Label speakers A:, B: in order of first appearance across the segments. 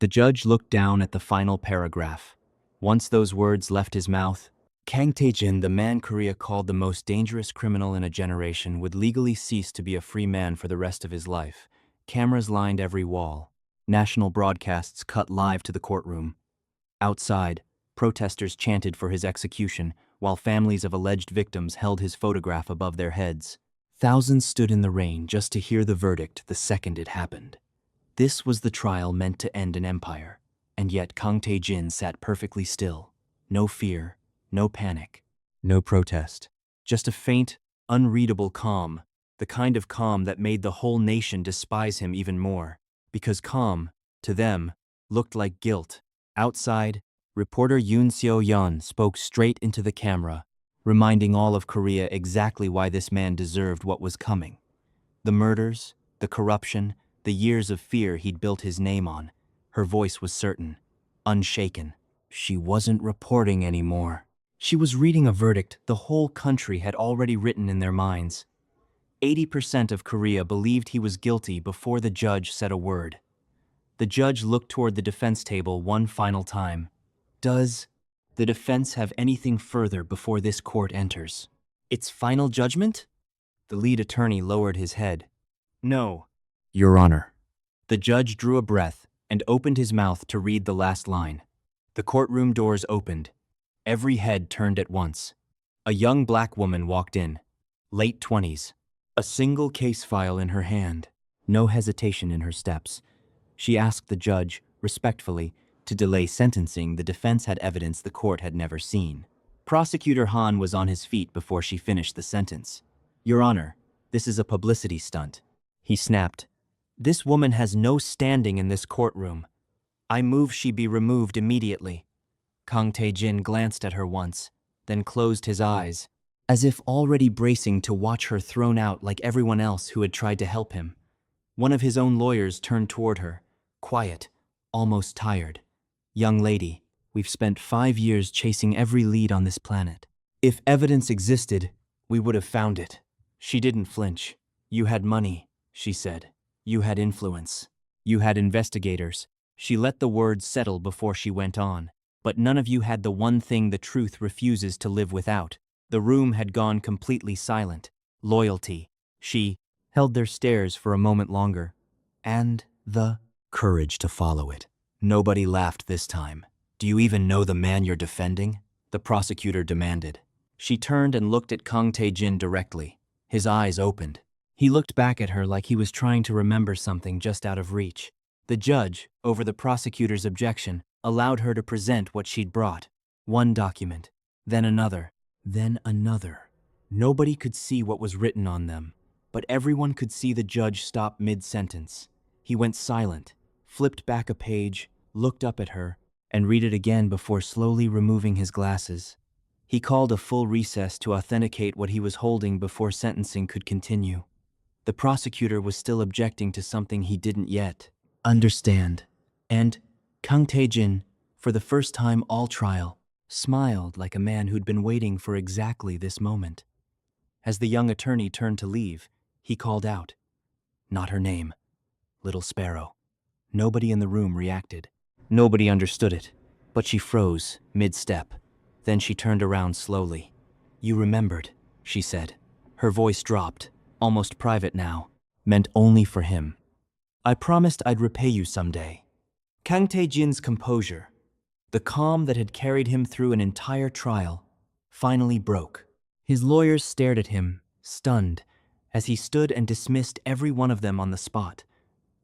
A: The judge looked down at the final paragraph. Once those words left his mouth, Kang Tae-jin, the man Korea called the most dangerous criminal in a generation, would legally cease to be a free man for the rest of his life. Cameras lined every wall. National broadcasts cut live to the courtroom. Outside, protesters chanted for his execution, while families of alleged victims held his photograph above their heads. Thousands stood in the rain just to hear the verdict the second it happened. This was the trial meant to end an empire, and yet Kang Tae-jin sat perfectly still. No fear, no panic, no protest. Just a faint, unreadable calm, the kind of calm that made the whole nation despise him even more. Because calm, to them, looked like guilt. Outside, reporter Yoon Seo-yeon spoke straight into the camera, reminding all of Korea exactly why this man deserved what was coming. The murders, the corruption, the years of fear he'd built his name on. Her voice was certain, unshaken. She wasn't reporting anymore. She was reading a verdict the whole country had already written in their minds. 80% of Korea believed he was guilty before the judge said a word. The judge looked toward the defense table one final time. Does the defense have anything further before this court enters? Its final judgment? The lead attorney lowered his head. No, Your Honor. The judge drew a breath and opened his mouth to read the last line. The courtroom doors opened. Every head turned at once. A young black woman walked in, late 20s, a single case file in her hand, no hesitation in her steps. She asked the judge, respectfully, to delay sentencing. The defense had evidence the court had never seen. Prosecutor Han was on his feet before she finished the sentence. Your Honor, this is a publicity stunt. He snapped. This woman has no standing in this courtroom. I move she be removed immediately. Kang Tae-jin glanced at her once, then closed his eyes, as if already bracing to watch her thrown out like everyone else who had tried to help him. One of his own lawyers turned toward her, quiet, almost tired. Young lady, we've spent 5 years chasing every lead on this planet. If evidence existed, we would have found it. She didn't flinch. You had money, she said. You had influence. You had investigators. She let the words settle before she went on. But none of you had the one thing the truth refuses to live without. The room had gone completely silent. Loyalty. She held their stares for a moment longer. And the courage to follow it. Nobody laughed this time. Do you even know the man you're defending? The prosecutor demanded. She turned and looked at Kang Tae-jin directly. His eyes opened. He looked back at her like he was trying to remember something just out of reach. The judge, over the prosecutor's objection, allowed her to present what she'd brought. One document, then another, then another. Nobody could see what was written on them, but everyone could see the judge stop mid-sentence. He went silent, flipped back a page, looked up at her, and read it again before slowly removing his glasses. He called a full recess to authenticate what he was holding before sentencing could continue. The prosecutor was still objecting to something he didn't yet understand. And Kang Tae-jin, for the first time all trial, smiled like a man who'd been waiting for exactly this moment. As the young attorney turned to leave, he called out, "Not her name. Little Sparrow." Nobody in the room reacted. Nobody understood it, but she froze mid-step. Then she turned around slowly. "You remembered," she said. Her voice dropped, almost private now, meant only for him. "I promised I'd repay you someday." Kang Tae-jin's composure, the calm that had carried him through an entire trial, finally broke. His lawyers stared at him, stunned, as he stood and dismissed every one of them on the spot.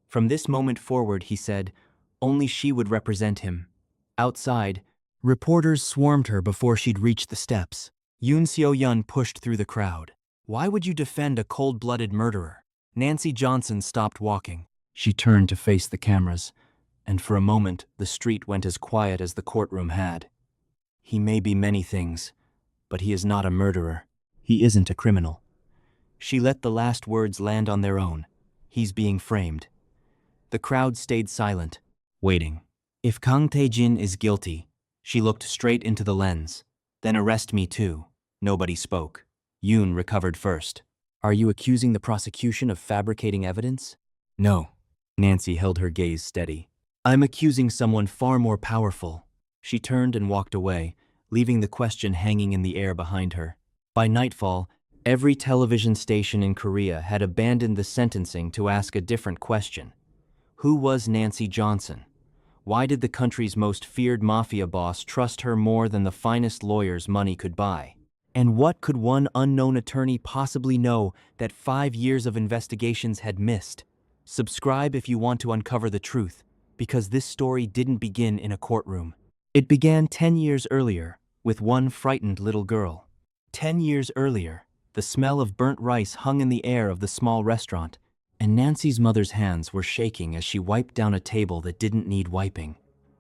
A: From this moment forward, he said, only she would represent him. Outside, reporters swarmed her before she'd reached the steps. Yoon Seo-yeon pushed through the crowd. "Why would you defend a cold-blooded murderer?" Nancy Johnson stopped walking. She turned to face the cameras, and for a moment the street went as quiet as the courtroom had. "He may be many things, but he is not a murderer. He isn't a criminal." She let the last words land on their own. He's being framed. The crowd stayed silent, waiting. If Kang Tae-jin is guilty, she looked straight into the lens. Then arrest me too. Nobody spoke. Yoon recovered first. "Are you accusing the prosecution of fabricating evidence?" "No." Nancy held her gaze steady. I'm accusing someone far more powerful. She turned and walked away, leaving the question hanging in the air behind her. By nightfall, every television station in Korea had abandoned the sentencing to ask a different question. Who was Nancy Johnson? Why did the country's most feared mafia boss trust her more than the finest lawyers money could buy? And what could one unknown attorney possibly know that 5 years of investigations had missed? Subscribe if you want to uncover the truth, because this story didn't begin in a courtroom. It began 10 years earlier, with one frightened little girl. 10 years earlier, the smell of burnt rice hung in the air of the small restaurant, and Nancy's mother's hands were shaking as she wiped down a table that didn't need wiping.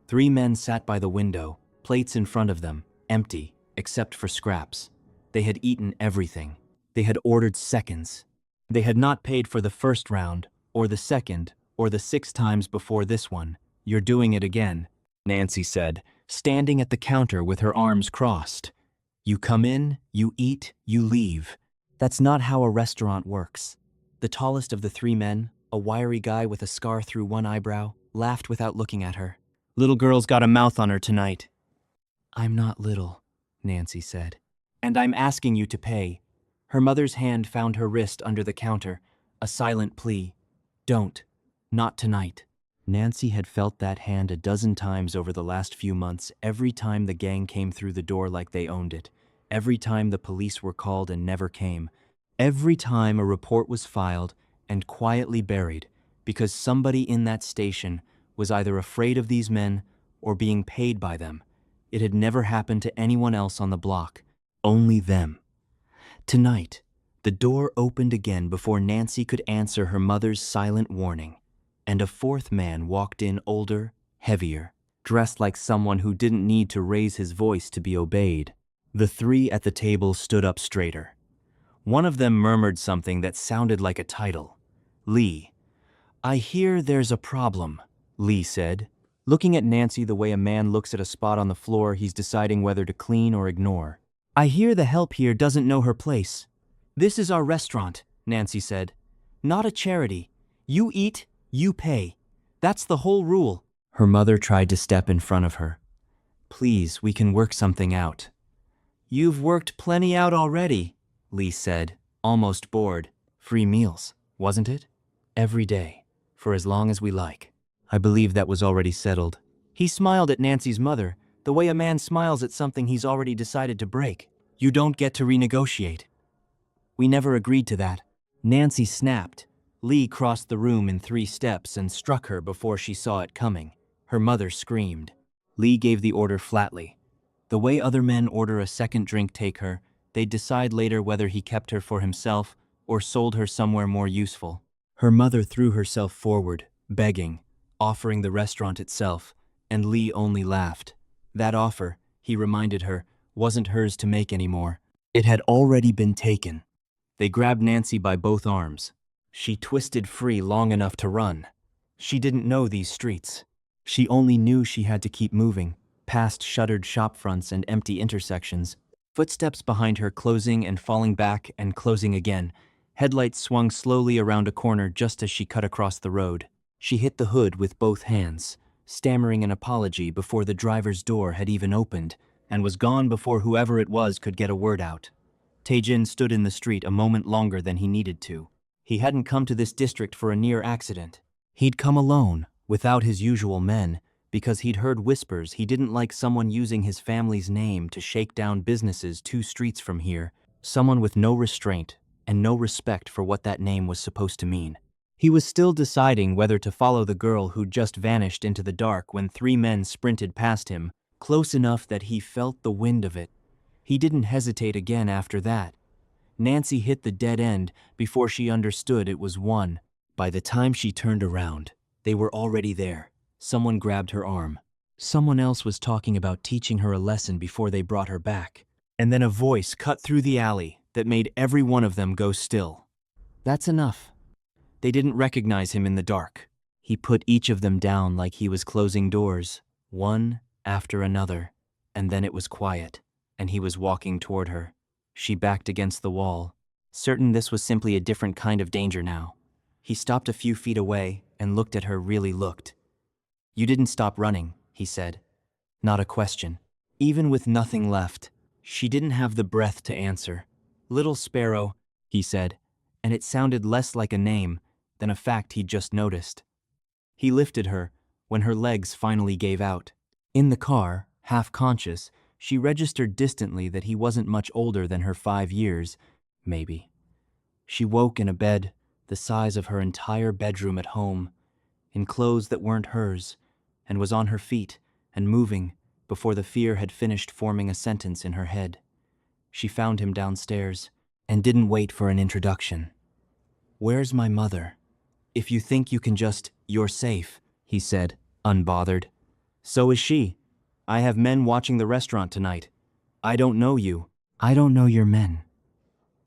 A: 3 men sat by the window, plates in front of them, empty, except for scraps. They had eaten everything. They had ordered seconds. They had not paid for the first round, or the second, or the 6 times before this one. You're doing it again, Nancy said, standing at the counter with her arms crossed. You come in, you eat, you leave. That's not how a restaurant works. The tallest of the 3 men, a wiry guy with a scar through one eyebrow, laughed without looking at her. Little girl's got a mouth on her tonight. I'm not little, Nancy said. And I'm asking you to pay. Her mother's hand found her wrist under the counter, a silent plea. Don't. Not tonight. Nancy had felt that hand a dozen times over the last few months, every time the gang came through the door like they owned it, every time the police were called and never came, every time a report was filed and quietly buried because somebody in that station was either afraid of these men or being paid by them. It had never happened to anyone else on the block, only them. Tonight, the door opened again before Nancy could answer her mother's silent warning, and a 4th man walked in, older, heavier, dressed like someone who didn't need to raise his voice to be obeyed. The 3 at the table stood up straighter. One of them murmured something that sounded like a title. Lee. I hear there's a problem, Lee said, looking at Nancy the way a man looks at a spot on the floor he's deciding whether to clean or ignore. I hear the help here doesn't know her place. This is our restaurant, Nancy said. Not a charity. You eat, you pay. That's the whole rule. Her mother tried to step in front of her. Please, we can work something out. You've worked plenty out already, Lee said, almost bored. Free meals, wasn't it? Every day, for as long as we like. I believe that was already settled. He smiled at Nancy's mother, the way a man smiles at something he's already decided to break. You don't get to renegotiate. We never agreed to that. Nancy snapped. Lee crossed the room in 3 steps and struck her before she saw it coming. Her mother screamed. Lee gave the order flatly. The way other men order a second drink take her, they'd decide later whether he kept her for himself or sold her somewhere more useful. Her mother threw herself forward, begging, offering the restaurant itself, and Lee only laughed. That offer, he reminded her, wasn't hers to make anymore. It had already been taken. They grabbed Nancy by both arms. She twisted free long enough to run. She didn't know these streets. She only knew she had to keep moving, past shuttered shop fronts and empty intersections. Footsteps behind her closing and falling back and closing again. Headlights swung slowly around a corner just as she cut across the road. She hit the hood with both hands, stammering an apology before the driver's door had even opened, and was gone before whoever it was could get a word out. Tae-jin stood in the street a moment longer than he needed to. He hadn't come to this district for a near accident. He'd come alone, without his usual men, because he'd heard whispers he didn't like someone using his family's name to shake down businesses 2 streets from here, someone with no restraint and no respect for what that name was supposed to mean. He was still deciding whether to follow the girl who'd just vanished into the dark when 3 men sprinted past him, close enough that he felt the wind of it. He didn't hesitate again after that. Nancy hit the dead end before she understood it was one. By the time she turned around, they were already there. Someone grabbed her arm. Someone else was talking about teaching her a lesson before they brought her back. And then a voice cut through the alley that made every one of them go still. That's enough. They didn't recognize him in the dark. He put each of them down like he was closing doors, one after another, and then it was quiet, and he was walking toward her. She backed against the wall, certain this was simply a different kind of danger now. He stopped a few feet away and looked at her, really looked. You didn't stop running, he said. Not a question. Even with nothing left, she didn't have the breath to answer. Little Sparrow, he said, and it sounded less like a name than a fact he'd just noticed. He lifted her when her legs finally gave out. In the car, half conscious, she registered distantly that he wasn't much older than her 5 years, maybe. She woke in a bed the size of her entire bedroom at home, in clothes that weren't hers, and was on her feet and moving before the fear had finished forming a sentence in her head. She found him downstairs and didn't wait for an introduction. Where's my mother? If you think you can just, you're safe, he said, unbothered. So is she. I have men watching the restaurant tonight. I don't know you. I don't know your men.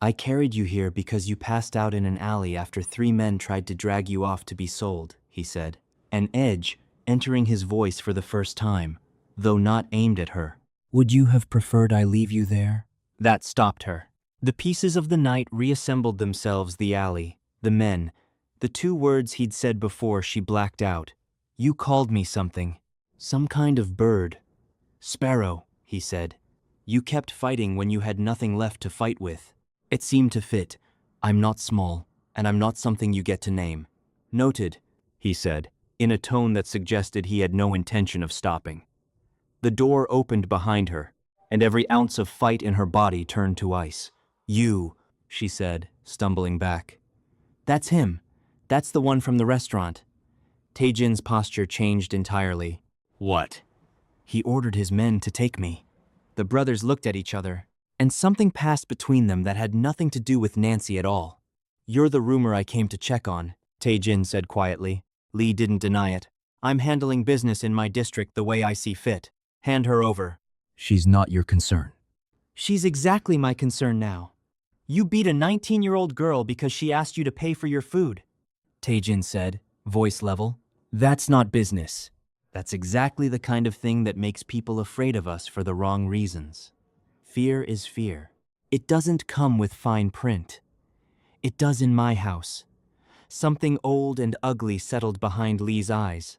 A: I carried you here because you passed out in an alley after 3 men tried to drag you off to be sold, he said, an edge entering his voice for the first time, though not aimed at her. Would you have preferred I leave you there? That stopped her. The pieces of the night reassembled themselves the alley, the men, the 2 words he'd said before she blacked out. You called me something. Some kind of bird. Sparrow, he said. You kept fighting when you had nothing left to fight with. It seemed to fit. I'm not small, and I'm not something you get to name. Noted, he said, in a tone that suggested he had no intention of stopping. The door opened behind her, and every ounce of fight in her body turned to ice. You, she said, stumbling back. That's him. That's the one from the restaurant. Tae-jin's posture changed entirely. What? He ordered his men to take me. The brothers looked at each other, and something passed between them that had nothing to do with Nancy at all. You're the rumor I came to check on, Tae-jin said quietly. Lee didn't deny it. I'm handling business in my district the way I see fit. Hand her over. She's not your concern. She's exactly my concern now. You beat a 19-year-old girl because she asked you to pay for your food, Tae-jin said, voice level. That's not business. That's exactly the kind of thing that makes people afraid of us for the wrong reasons. Fear is fear. It doesn't come with fine print. It does in my house. Something old and ugly settled behind Lee's eyes.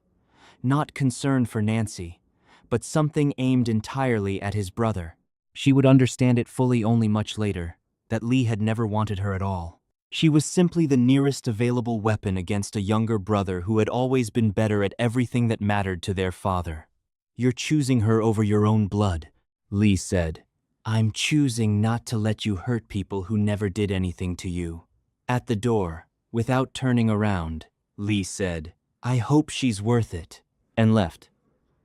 A: Not concern for Nancy, but something aimed entirely at his brother. She would understand it fully only much later, that Lee had never wanted her at all. She was simply the nearest available weapon against a younger brother who had always been better at everything that mattered to their father. You're choosing her over your own blood, Lee said. I'm choosing not to let you hurt people who never did anything to you. At the door, without turning around, Lee said, I hope she's worth it, and left.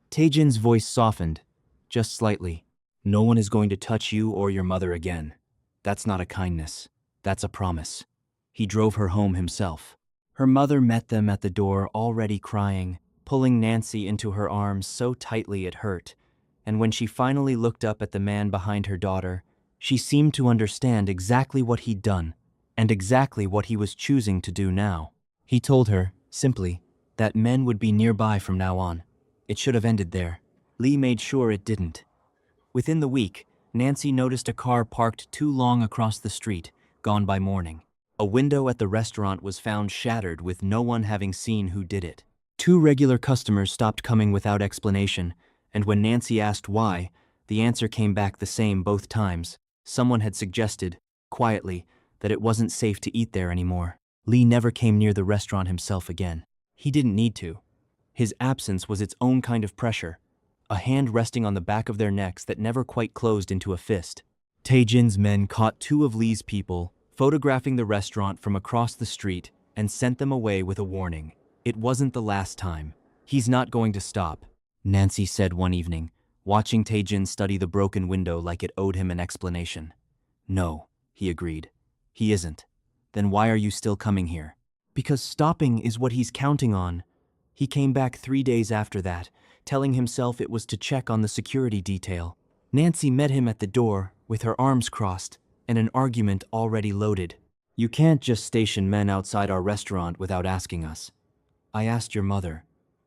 A: Tae-jin's voice softened, just slightly. No one is going to touch you or your mother again. That's not a kindness. That's a promise. He drove her home himself. Her mother met them at the door already crying, pulling Nancy into her arms so tightly it hurt, and when she finally looked up at the man behind her daughter, she seemed to understand exactly what he'd done, and exactly what he was choosing to do now. He told her, simply, that men would be nearby from now on. It should have ended there. Lee made sure it didn't. Within the week, Nancy noticed a car parked too long across the street, gone by morning. A window at the restaurant was found shattered with no one having seen who did it. 2 regular customers stopped coming without explanation, and when Nancy asked why, the answer came back the same both times. Someone had suggested, quietly, that it wasn't safe to eat there anymore. Lee never came near the restaurant himself again. He didn't need to. His absence was its own kind of pressure, a hand resting on the back of their necks that never quite closed into a fist. Tae-jin's men caught 2 of Lee's people, photographing the restaurant from across the street, and sent them away with a warning. It wasn't the last time. He's not going to stop, Nancy said one evening, watching Tae-jin study the broken window like it owed him an explanation. No, he agreed. He isn't. Then why are you still coming here? Because stopping is what he's counting on. He came back 3 days after that, telling himself it was to check on the security detail. Nancy met him at the door, with her arms crossed, and an argument already loaded. You can't just station men outside our restaurant without asking us. I asked your mother.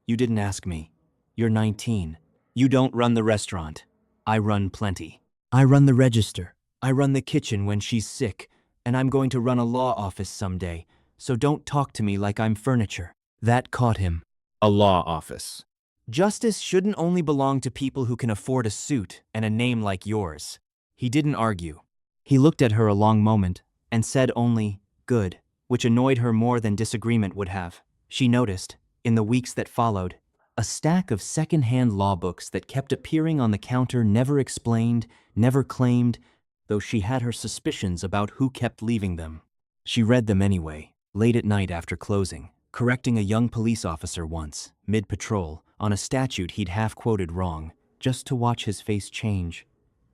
A: You didn't ask me. You're 19. You don't run the restaurant. I run plenty. I run the register. I run the kitchen when she's sick, and I'm going to run a law office someday, so don't talk to me like I'm furniture. That caught him. A law office. Justice shouldn't only belong to people who can afford a suit and a name like yours. He didn't argue. He looked at her a long moment and said only, "Good," which annoyed her more than disagreement would have. She noticed, in the weeks that followed, a stack of second-hand law books that kept appearing on the counter, never explained, never claimed, though she had her suspicions about who kept leaving them. She read them anyway, late at night after closing, correcting a young police officer once, mid-patrol, on a statute he'd half-quoted wrong, just to watch his face change.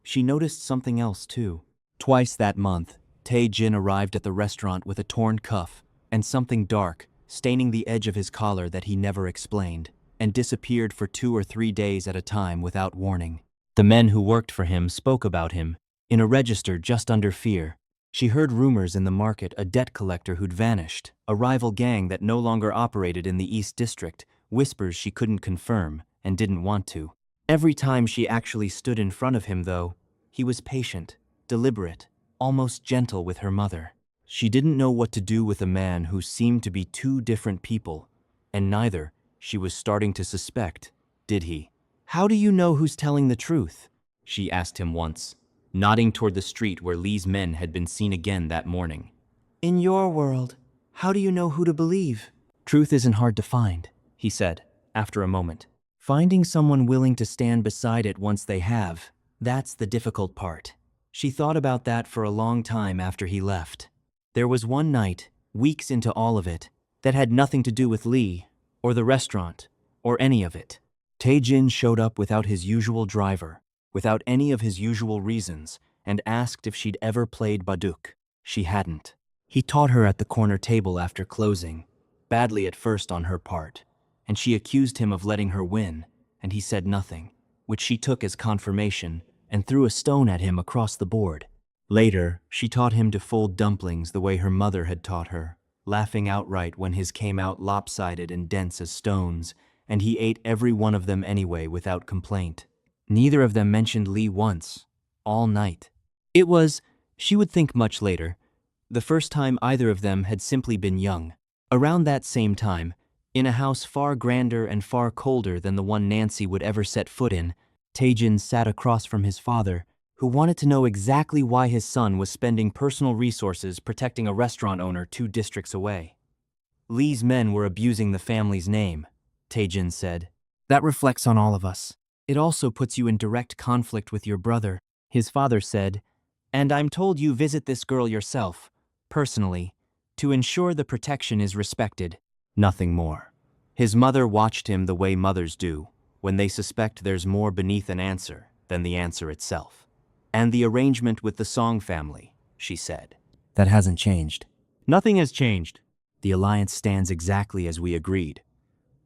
A: She noticed something else, too. Twice that month, Tae-jin arrived at the restaurant with a torn cuff and something dark, staining the edge of his collar that he never explained, and disappeared for 2 or 3 days at a time without warning. The men who worked for him spoke about him, in a register just under fear. She heard rumors in the market, a debt collector who'd vanished, a rival gang that no longer operated in the East District, whispers she couldn't confirm and didn't want to. Every time she actually stood in front of him, though, he was patient, deliberate, almost gentle with her mother. She didn't know what to do with a man who seemed to be two different people, and neither, she was starting to suspect, did he. "How do you know who's telling the truth?" she asked him once, nodding toward the street where Lee's men had been seen again that morning. "In your world, how do you know who to believe?" "Truth isn't hard to find," he said, after a moment. "Finding someone willing to stand beside it once they have, that's the difficult part." She thought about that for a long time after he left. There was one night, weeks into all of it, that had nothing to do with Lee, or the restaurant, or any of it. Tae-jin showed up without his usual driver, without any of his usual reasons, and asked if she'd ever played baduk. She hadn't. He taught her at the corner table after closing, badly at first on her part, and she accused him of letting her win, and he said nothing, which she took as confirmation, and threw a stone at him across the board. Later, she taught him to fold dumplings the way her mother had taught her, laughing outright when his came out lopsided and dense as stones, and he ate every one of them anyway without complaint. Neither of them mentioned Lee once, all night. It was, she would think much later, the first time either of them had simply been young. Around that same time, in a house far grander and far colder than the one Nancy would ever set foot in, Tae-jin sat across from his father, who wanted to know exactly why his son was spending personal resources protecting a restaurant owner 2 districts away. "Lee's men were abusing the family's name," Tae-jin said. "That reflects on all of us. It also puts you in direct conflict with your brother," his father said, "and I'm told you visit this girl yourself, personally, to ensure the protection is respected." Nothing more. His mother watched him the way mothers do, when they suspect there's more beneath an answer than the answer itself. "And the arrangement with the Song family," she said. "That hasn't changed." "Nothing has changed. The alliance stands exactly as we agreed."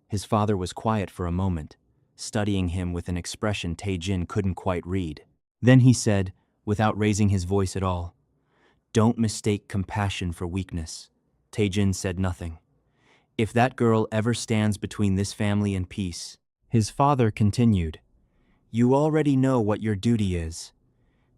A: His father was quiet for a moment, studying him with an expression Tae-jin couldn't quite read. Then he said, without raising his voice at all, "Don't mistake compassion for weakness." Tae-jin said nothing. "If that girl ever stands between this family and peace," his father continued, "you already know what your duty is."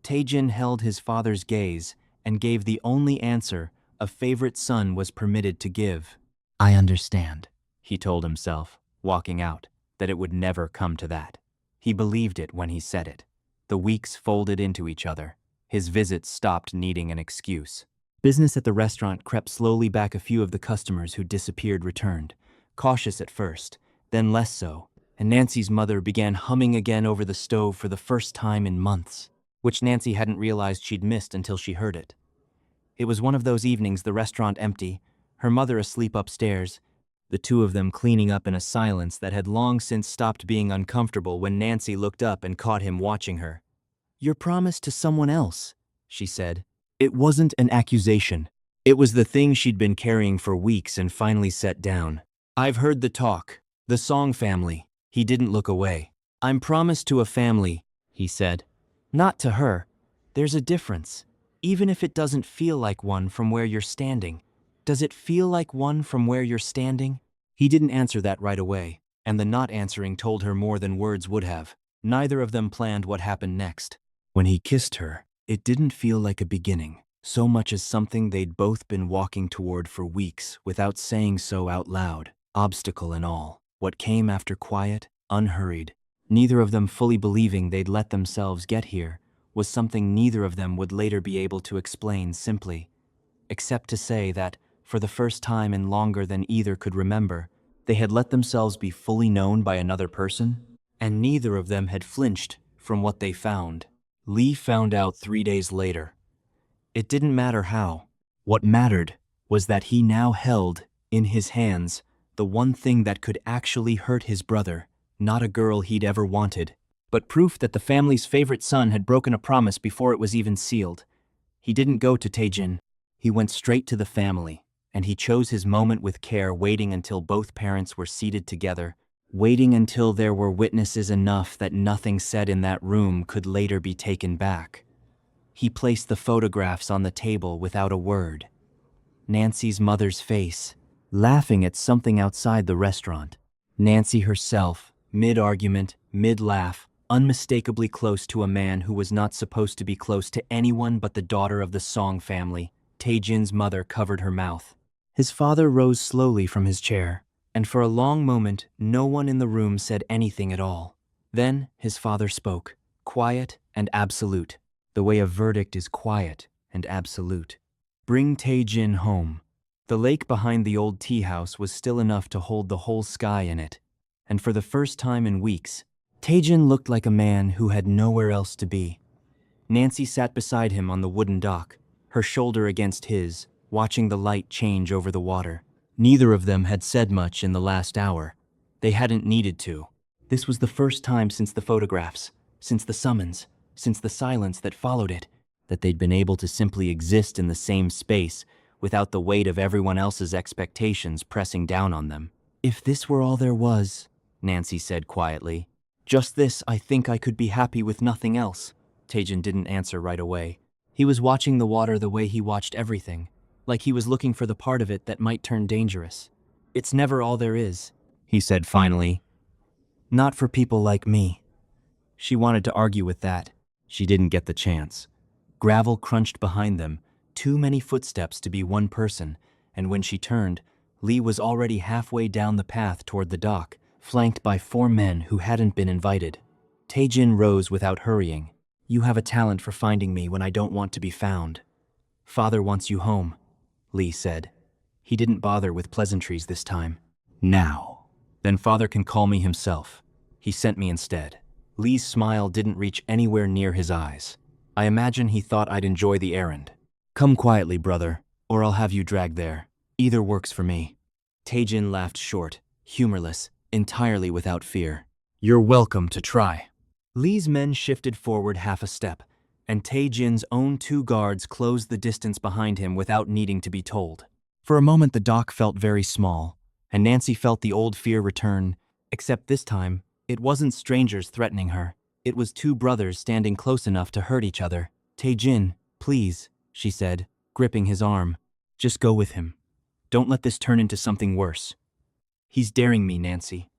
A: Tae-jin held his father's gaze and gave the only answer a favorite son was permitted to give. "I understand," he told himself, walking out, that it would never come to that. He believed it when he said it. The weeks folded into each other. His visits stopped needing an excuse. Business at the restaurant crept slowly back. A few of the customers who disappeared returned, cautious at first, then less so, and Nancy's mother began humming again over the stove for the first time in months, which Nancy hadn't realized she'd missed until she heard it. It was one of those evenings, the restaurant empty, her mother asleep upstairs, the two of them cleaning up in a silence that had long since stopped being uncomfortable when Nancy looked up and caught him watching her. "Your promise to someone else," she said. It wasn't an accusation. It was the thing she'd been carrying for weeks and finally set down. "I've heard the talk. The Song family." He didn't look away. "I'm promised to a family," he said. "Not to her. There's a difference. Even if it doesn't feel like one from where you're standing. Does it feel like one from where you're standing?" He didn't answer that right away, and the not answering told her more than words would have. Neither of them planned what happened next. When he kissed her, it didn't feel like a beginning, so much as something they'd both been walking toward for weeks without saying so out loud, obstacle and all. What came after quiet, unhurried. Neither of them fully believing they'd let themselves get here was something neither of them would later be able to explain simply, except to say that, for the first time in longer than either could remember, they had let themselves be fully known by another person, and neither of them had flinched from what they found. Lee found out 3 days later. It didn't matter how. What mattered was that he now held, in his hands, the one thing that could actually hurt his brother, not a girl he'd ever wanted, but proof that the family's favorite son had broken a promise before it was even sealed. He didn't go to Tae-jin. He went straight to the family, and he chose his moment with care, waiting until both parents were seated together, waiting until there were witnesses enough that nothing said in that room could later be taken back. He placed the photographs on the table without a word. Nancy's mother's face, laughing at something outside the restaurant. Nancy herself, mid-argument, mid-laugh, unmistakably close to a man who was not supposed to be close to anyone but the daughter of the Song family. Tae-jin's mother covered her mouth. His father rose slowly from his chair, and for a long moment no one in the room said anything at all. Then his father spoke, quiet and absolute, the way a verdict is quiet and absolute. Bring Tae-jin home. The lake behind the old tea house was still enough to hold the whole sky in it, and for the first time in weeks, Tae-jin looked like a man who had nowhere else to be. Nancy sat beside him on the wooden dock, her shoulder against his, watching the light change over the water. Neither of them had said much in the last hour. They hadn't needed to. This was the first time since the photographs, since the summons, since the silence that followed it, that they'd been able to simply exist in the same space without the weight of everyone else's expectations pressing down on them. If this were all there was, Nancy said quietly, just this, I think I could be happy with nothing else. Tae-jin didn't answer right away. He was watching the water the way he watched everything, like he was looking for the part of it that might turn dangerous. It's never all there is, he said finally. Not for people like me. She wanted to argue with that. She didn't get the chance. Gravel crunched behind them, too many footsteps to be one person, and when she turned, Lee was already halfway down the path toward the dock, flanked by 4 men who hadn't been invited. Tae-jin rose without hurrying. You have a talent for finding me when I don't want to be found. Father wants you home, Lee said. He didn't bother with pleasantries this time. Now. Then father can call me himself. He sent me instead. Lee's smile didn't reach anywhere near his eyes. I imagine he thought I'd enjoy the errand. Come quietly, brother, or I'll have you dragged there. Either works for me. Tae-jin laughed short, humorless, entirely without fear. You're welcome to try. Lee's men shifted forward half a step, and Tae-jin's own 2 guards closed the distance behind him without needing to be told. For a moment the dock felt very small, and Nancy felt the old fear return, except this time, it wasn't strangers threatening her. It was 2 brothers standing close enough to hurt each other. Tae-jin, please, she said, gripping his arm. Just go with him. Don't let this turn into something worse. He's daring me, Nancy.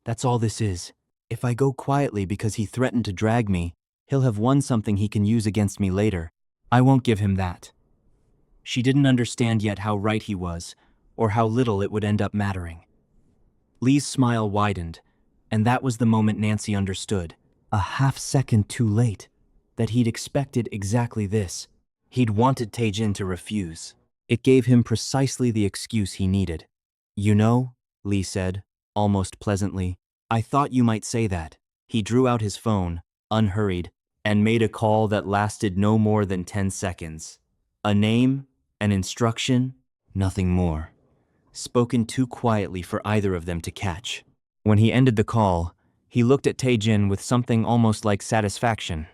A: That's all this is. If I go quietly because he threatened to drag me, he'll have won something he can use against me later. I won't give him that. She didn't understand yet how right he was, or how little it would end up mattering. Lee's smile widened, and that was the moment Nancy understood, a half-second too late, that he'd expected exactly this. He'd wanted Tae-jin to refuse. It gave him precisely the excuse he needed. You know, Lee said, almost pleasantly, I thought you might say that. He drew out his phone, unhurried, and made a call that lasted no more than 10 seconds. A name, an instruction, nothing more. Spoken too quietly for either of them to catch. When he ended the call, he looked at Tae-jin with something almost like satisfaction.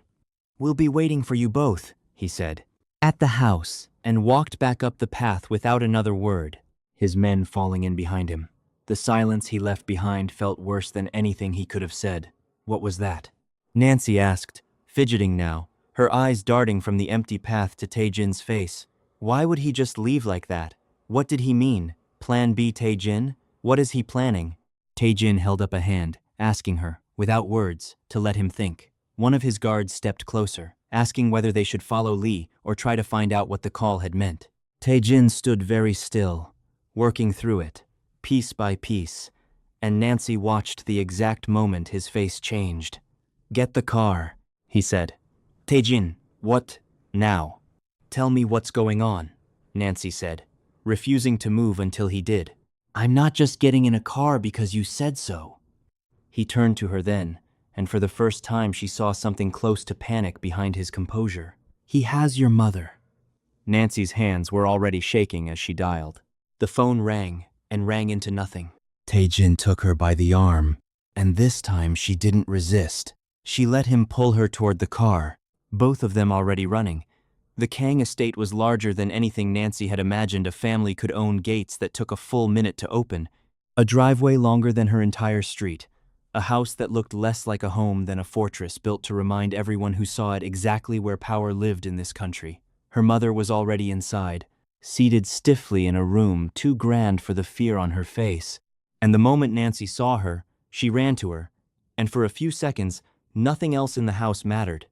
A: We'll be waiting for you both, he said, at the house, and walked back up the path without another word, his men falling in behind him. The silence he left behind felt worse than anything he could have said. What was that? Nancy asked, fidgeting now, her eyes darting from the empty path to Tae-jin's face. Why would he just leave like that? What did he mean? Plan B Tae-jin? What is he planning? Tae-jin held up a hand, asking her, without words, to let him think. One of his guards stepped closer, asking whether they should follow Lee or try to find out what the call had meant. Tae-jin stood very still, working through it, piece by piece, and Nancy watched the exact moment his face changed. "Get the car," he said. "Tae-jin, what now? Tell me what's going on," Nancy said, refusing to move until he did. "I'm not just getting in a car because you said so." He turned to her then, and for the first time she saw something close to panic behind his composure. "He has your mother." Nancy's hands were already shaking as she dialed. The phone rang, and rang into nothing. Tae-jin took her by the arm, and this time she didn't resist. She let him pull her toward the car, both of them already running. The Kang estate was larger than anything Nancy had imagined a family could own. Gates that took a full minute to open, a driveway longer than her entire street, a house that looked less like a home than a fortress built to remind everyone who saw it exactly where power lived in this country. Her mother was already inside, seated stiffly in a room too grand for the fear on her face. And the moment Nancy saw her, she ran to her, and for a few seconds, nothing else in the house mattered.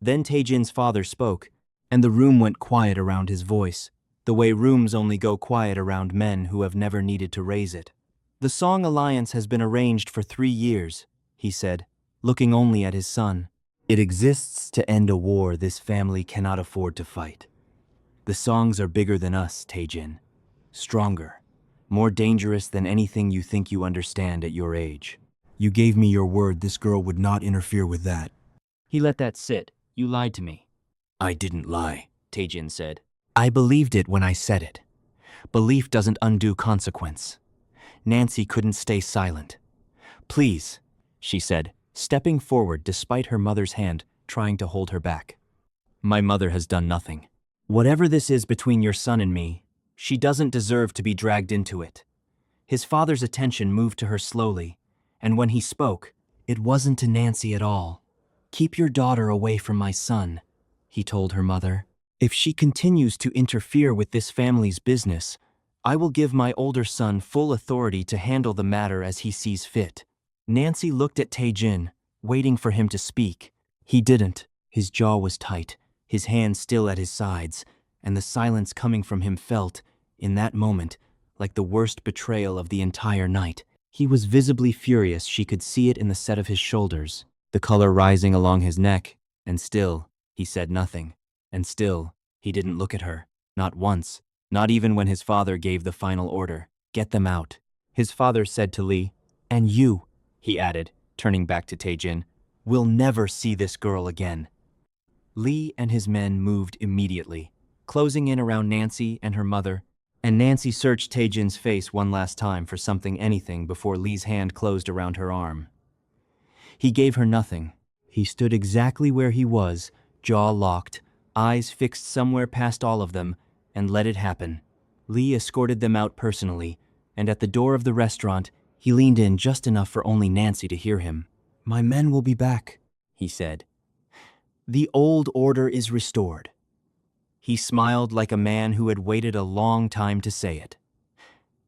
A: Then Tae-jin's father spoke, and the room went quiet around his voice, the way rooms only go quiet around men who have never needed to raise it. "The Song Alliance has been arranged for 3 years, he said, looking only at his son. "It exists to end a war this family cannot afford to fight. The Songs are bigger than us, Tae-jin. Stronger, more dangerous than anything you think you understand at your age. You gave me your word this girl would not interfere with that." He let that sit. "You lied to me." "I didn't lie," Tae-jin said. "I believed it when I said it. Belief doesn't undo consequence." Nancy couldn't stay silent. "Please," she said, stepping forward despite her mother's hand trying to hold her back. "My mother has done nothing. Whatever this is between your son and me, she doesn't deserve to be dragged into it." His father's attention moved to her slowly, and when he spoke, it wasn't to Nancy at all. "Keep your daughter away from my son," he told her mother. "If she continues to interfere with this family's business, I will give my older son full authority to handle the matter as he sees fit." Nancy looked at Tae-jin, waiting for him to speak. He didn't. His jaw was tight, his hands still at his sides, and the silence coming from him felt, in that moment, like the worst betrayal of the entire night. He was visibly furious. She could see it in the set of his shoulders, the color rising along his neck, and still, he said nothing. And still, he didn't look at her, not once, not even when his father gave the final order. "Get them out." His father said to Lee, "And you," he added, turning back to Tae-jin, "will never see this girl again." Lee and his men moved immediately, closing in around Nancy and her mother, and Nancy searched Tae-jin's face one last time for anything before Lee's hand closed around her arm. He gave her nothing. He stood exactly where he was, jaw locked, eyes fixed somewhere past all of them, and let it happen. Lee escorted them out personally, and at the door of the restaurant, he leaned in just enough for only Nancy to hear him. "My men will be back," he said. "The old order is restored." He smiled like a man who had waited a long time to say it.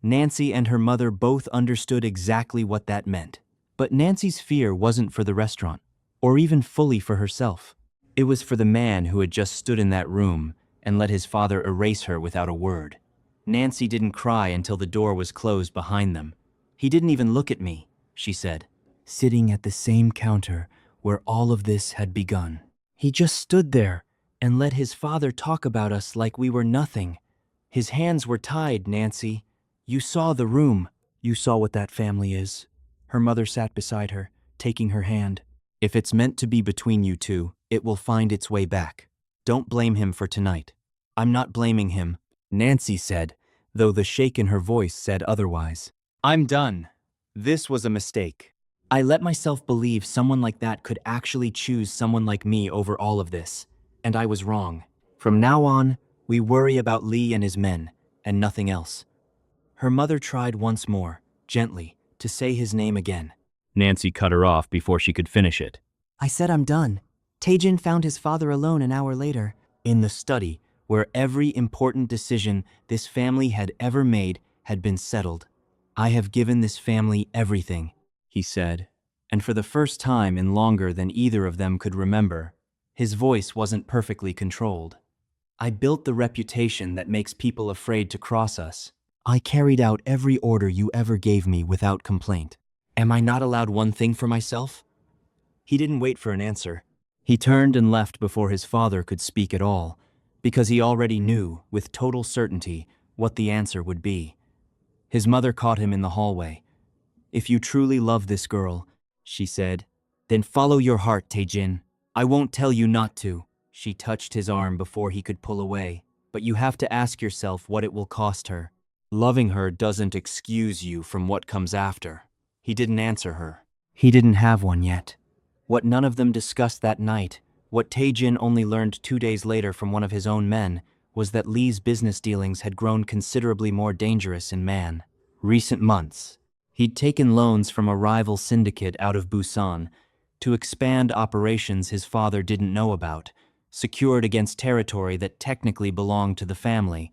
A: Nancy and her mother both understood exactly what that meant. But Nancy's fear wasn't for the restaurant, or even fully for herself. It was for the man who had just stood in that room and let his father erase her without a word. Nancy didn't cry until the door was closed behind them. "He didn't even look at me," she said, "sitting at the same counter where all of this had begun. He just stood there and let his father talk about us like we were nothing. His hands were tied, Nancy. You saw the room. You saw what that family is." Her mother sat beside her, taking her hand. "If it's meant to be between you two, it will find its way back. Don't blame him for tonight." "I'm not blaming him," Nancy said, though the shake in her voice said otherwise. "I'm done. This was a mistake. I let myself believe someone like that could actually choose someone like me over all of this, and I was wrong. From now on, we worry about Lee and his men, and nothing else." Her mother tried once more, gently, to say his name again. Nancy cut her off before she could finish it. "I said I'm done." Tae-jin found his father alone an hour later, in the study, where every important decision this family had ever made had been settled. "I have given this family everything," he said, and for the first time in longer than either of them could remember, his voice wasn't perfectly controlled. "I built the reputation that makes people afraid to cross us. I carried out every order you ever gave me without complaint. Am I not allowed one thing for myself? He didn't wait for an answer. He turned and left before his father could speak at all, because he already knew, with total certainty, what the answer would be. His mother caught him in the hallway. If you truly love this girl, she said, then follow your heart, Tae-jin. I won't tell you not to. She touched his arm before he could pull away, but you have to ask yourself what it will cost her. Loving her doesn't excuse you from what comes after. He didn't answer her. He didn't have one yet. What none of them discussed that night, what Tae-jin only learned 2 days later from one of his own men, was that Lee's business dealings had grown considerably more dangerous in recent months. He'd taken loans from a rival syndicate out of Busan to expand operations his father didn't know about, secured against territory that technically belonged to the family,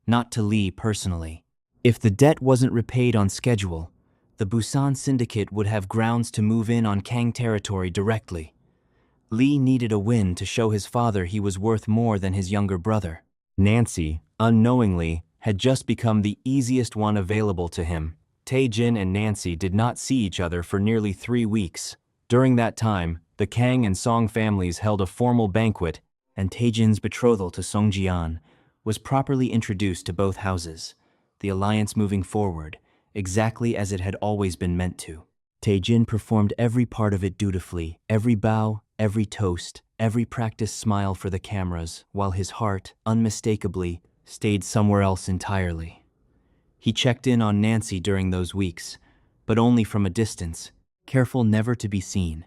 A: not to Lee personally. If the debt wasn't repaid on schedule, the Busan syndicate would have grounds to move in on Kang territory directly. Lee needed a win to show his father he was worth more than his younger brother. Nancy, unknowingly, had just become the easiest one available to him. Tae-jin and Nancy did not see each other for nearly 3 weeks. During that time, the Kang and Song families held a formal banquet, and Tae-jin's betrothal to Song Ji-an was properly introduced to both houses, the alliance moving forward, exactly as it had always been meant to. Tae-jin performed every part of it dutifully, every bow, every toast, every practiced smile for the cameras, while his heart, unmistakably, stayed somewhere else entirely. He checked in on Nancy during those weeks, but only from a distance, careful never to be seen.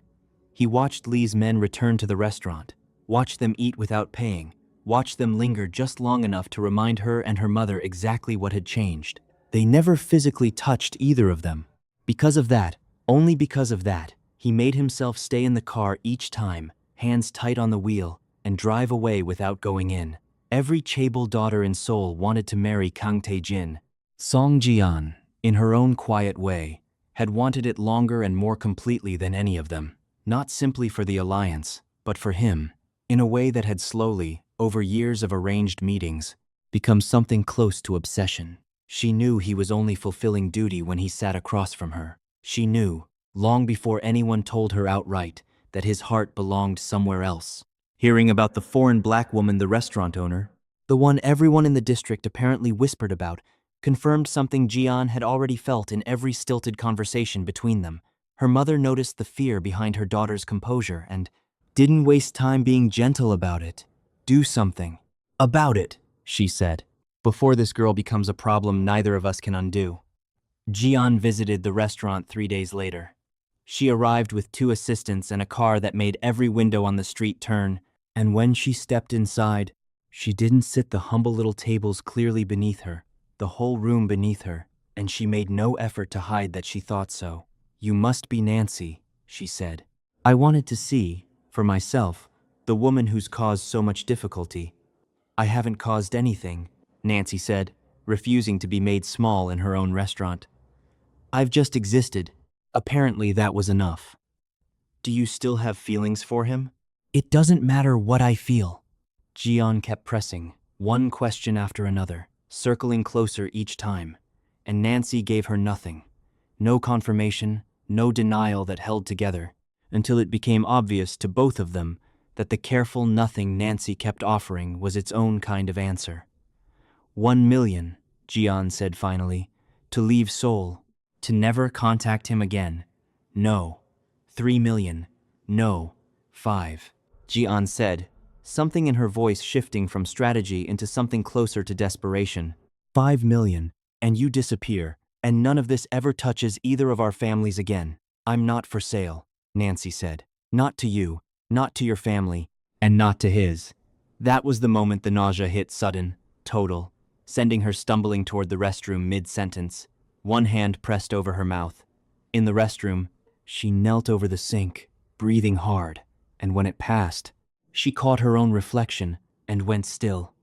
A: He watched Lee's men return to the restaurant, watched them eat without paying, watched them linger just long enough to remind her and her mother exactly what had changed. They never physically touched either of them. Because of that, only because of that, he made himself stay in the car each time, hands tight on the wheel, and drive away without going in. Every Chaebol daughter in Seoul wanted to marry Kang Tae-jin. Song Ji-an, in her own quiet way, had wanted it longer and more completely than any of them, not simply for the alliance, but for him, in a way that had slowly, over years of arranged meetings, become something close to obsession. She knew he was only fulfilling duty when he sat across from her. She knew, long before anyone told her outright, that his heart belonged somewhere else. Hearing about the foreign black woman, the restaurant owner, the one everyone in the district apparently whispered about, confirmed something Ji-an had already felt in every stilted conversation between them. Her mother noticed the fear behind her daughter's composure and didn't waste time being gentle about it. Do something about it, she said. Before this girl becomes a problem neither of us can undo. Ji-an visited the restaurant 3 days later. She arrived with 2 assistants and a car that made every window on the street turn, and when she stepped inside, she didn't sit the humble little tables clearly beneath her, the whole room beneath her, and she made no effort to hide that she thought so. You must be Nancy, she said. I wanted to see, for myself, the woman who's caused so much difficulty. I haven't caused anything, Nancy said, refusing to be made small in her own restaurant. I've just existed. Apparently that was enough. Do you still have feelings for him? It doesn't matter what I feel. Ji-an kept pressing, one question after another, circling closer each time, and Nancy gave her nothing. No confirmation, no denial that held together, until it became obvious to both of them that the careful nothing Nancy kept offering was its own kind of answer. 1 million, Ji-an said finally, to leave Seoul, to never contact him again. No. 3 million. No. 5. Ji-an said, something in her voice shifting from strategy into something closer to desperation. 5 million, and you disappear, and none of this ever touches either of our families again. I'm not for sale, Nancy said. Not to you, not to your family, and not to his. That was the moment the nausea hit sudden, total, sending her stumbling toward the restroom mid-sentence, one hand pressed over her mouth. In the restroom, she knelt over the sink, breathing hard, and when it passed, she caught her own reflection and went still.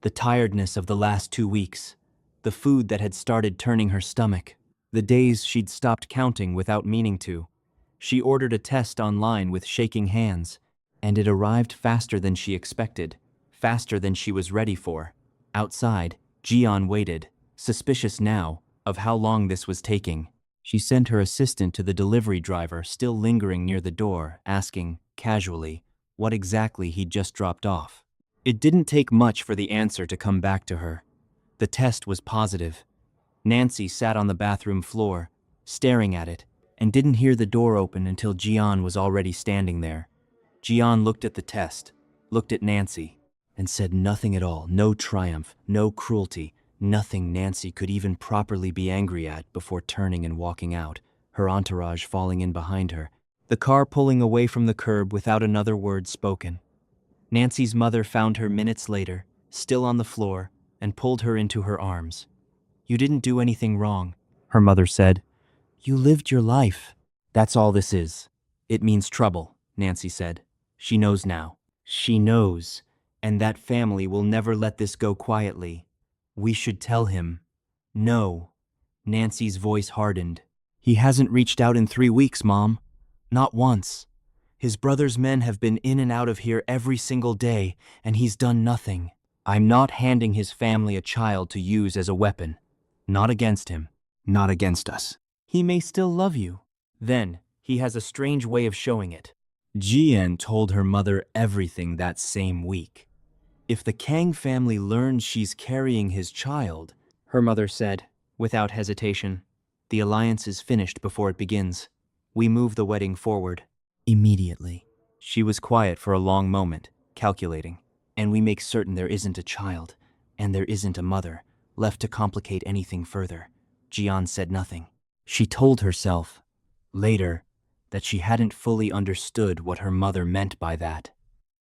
A: The tiredness of the last 2 weeks, the food that had started turning her stomach, the days she'd stopped counting without meaning to. She ordered a test online with shaking hands, and it arrived faster than she expected, faster than she was ready for. Outside, Ji-an waited, Suspicious now of how long this was taking, she sent her assistant to the delivery driver still lingering near the door, asking, casually, what exactly he'd just dropped off. It didn't take much for the answer to come back to her. The test was positive. Nancy sat on the bathroom floor, staring at it, and didn't hear the door open until Jian was already standing there. Jian looked at the test, looked at Nancy, and said nothing at all. No triumph, no cruelty, nothing Nancy could even properly be angry at before turning and walking out, her entourage falling in behind her, the car pulling away from the curb without another word spoken. Nancy's mother found her minutes later, still on the floor, and pulled her into her arms. "You didn't do anything wrong," her mother said. "You lived your life." "That's all this is. It means trouble," Nancy said. "She knows now. She knows. And that family will never let this go quietly. We should tell him." "No." Nancy's voice hardened. "He hasn't reached out in 3 weeks, Mom. Not once. His brother's men have been in and out of here every single day, and he's done nothing. I'm not handing his family a child to use as a weapon. Not against him. Not against us. He may still love you. Then, he has a strange way of showing it." Jian told her mother everything that same week. "If the Kang family learns she's carrying his child," her mother said, without hesitation, "the alliance is finished before it begins. We move the wedding forward. Immediately." She was quiet for a long moment, calculating. "And we make certain there isn't a child, and there isn't a mother, left to complicate anything further." Jian said nothing. She told herself, later, that she hadn't fully understood what her mother meant by that.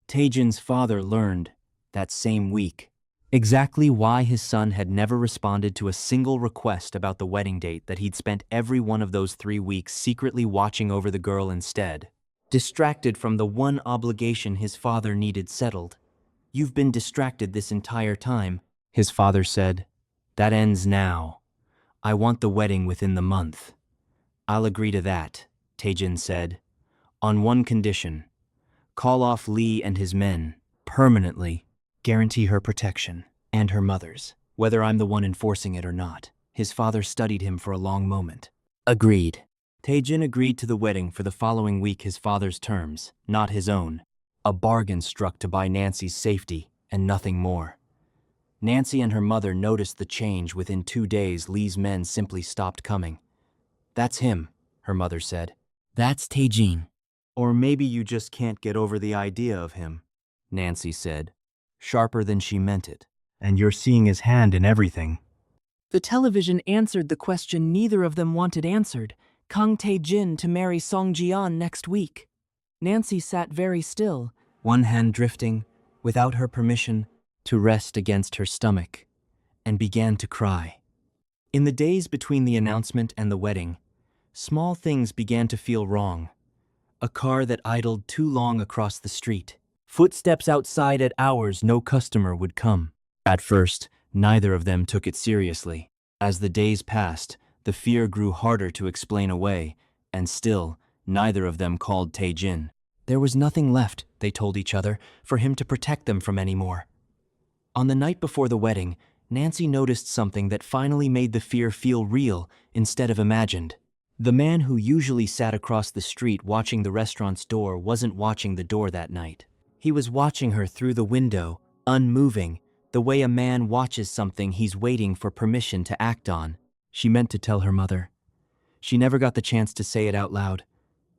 A: Tae-jin's father learned, that same week, exactly why his son had never responded to a single request about the wedding date that he'd spent every one of those 3 weeks secretly watching over the girl instead, distracted from the one obligation his father needed settled. "You've been distracted this entire time," his father said. "That ends now. I want the wedding within the month." "I'll agree to that," Tae-jin said. "On one condition. Call off Lee and his men, permanently. Guarantee her protection, and her mother's, whether I'm the one enforcing it or not." His father studied him for a long moment. "Agreed." Tae-jin agreed to the wedding for the following week, his father's terms, not his own. A bargain struck to buy Nancy's safety, and nothing more. Nancy and her mother noticed the change. Within 2 days, Lee's men simply stopped coming. "That's him," her mother said. "That's Tae-jin." "Or maybe you just can't get over the idea of him," Nancy said, sharper than she meant it. "And you're seeing his hand in everything."
B: The television answered the question neither of them wanted answered. Kang Tae-jin to marry Song Ji-an next week. Nancy sat very still,
A: one hand drifting, without her permission, to rest against her stomach, and began to cry. In the days between the announcement and the wedding, small things began to feel wrong. A car that idled too long across the street. Footsteps outside at hours no customer would come. At first, neither of them took it seriously. As the days passed, the fear grew harder to explain away, and still, neither of them called Tae-jin. There was nothing left, they told each other, for him to protect them from anymore. On the night before the wedding, Nancy noticed something that finally made the fear feel real instead of imagined. The man who usually sat across the street watching the restaurant's door wasn't watching the door that night. He was watching her through the window, unmoving, the way a man watches something he's waiting for permission to act on. She meant to tell her mother. She never got the chance to say it out loud.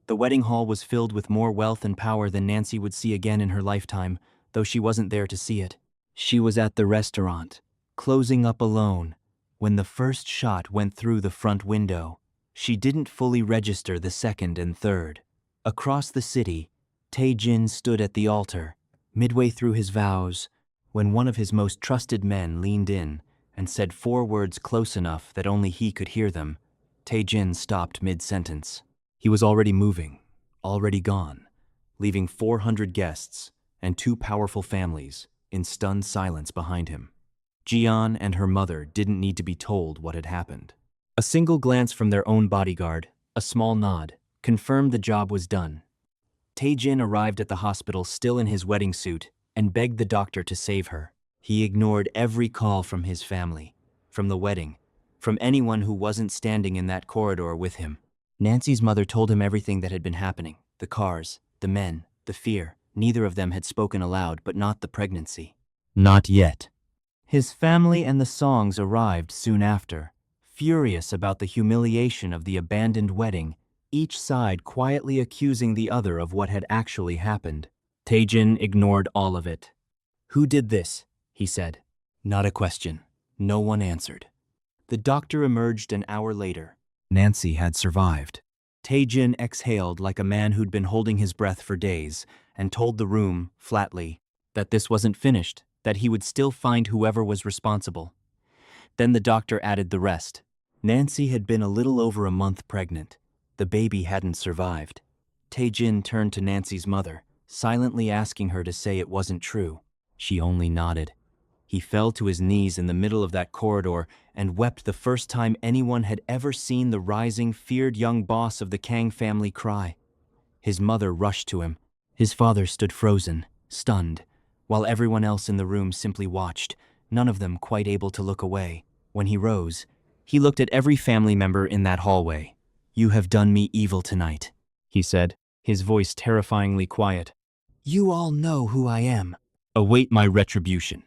A: The wedding hall was filled with more wealth and power than Nancy would see again in her lifetime, though she wasn't there to see it. She was at the restaurant, closing up alone, when the first shot went through the front window. She didn't fully register the second and third. Across the city, Tae-jin stood at the altar, midway through his vows, when one of his most trusted men leaned in and said 4 words close enough that only he could hear them. Tae-jin stopped mid-sentence. He was already moving, already gone, leaving 400 guests and 2 powerful families in stunned silence behind him. Jian and her mother didn't need to be told what had happened. A single glance from their own bodyguard, a small nod, confirmed the job was done. Tae-jin arrived at the hospital still in his wedding suit and begged the doctor to save her. He ignored every call from his family, from the wedding, from anyone who wasn't standing in that corridor with him. Nancy's mother told him everything that had been happening, the cars, the men, the fear. Neither of them had spoken aloud, but not the pregnancy. Not yet. His family and the songs arrived soon after, furious about the humiliation of the abandoned wedding, each side quietly accusing the other of what had actually happened. Tae-jin ignored all of it. "Who did this?" he said. Not a question. No one answered. The doctor emerged an hour later. Nancy had survived. Tae-jin exhaled like a man who'd been holding his breath for days and told the room, flatly, that this wasn't finished, that he would still find whoever was responsible. Then the doctor added the rest. Nancy had been a little over a month pregnant. The baby hadn't survived. Tae-jin turned to Nancy's mother, silently asking her to say it wasn't true. She only nodded. He fell to his knees in the middle of that corridor and wept the first time anyone had ever seen the rising, feared young boss of the Kang family cry. His mother rushed to him. His father stood frozen, stunned, while everyone else in the room simply watched, none of them quite able to look away. When he rose, he looked at every family member in that hallway. "You have done me evil tonight," he said, his voice terrifyingly quiet. "You all know who I am. Await my retribution."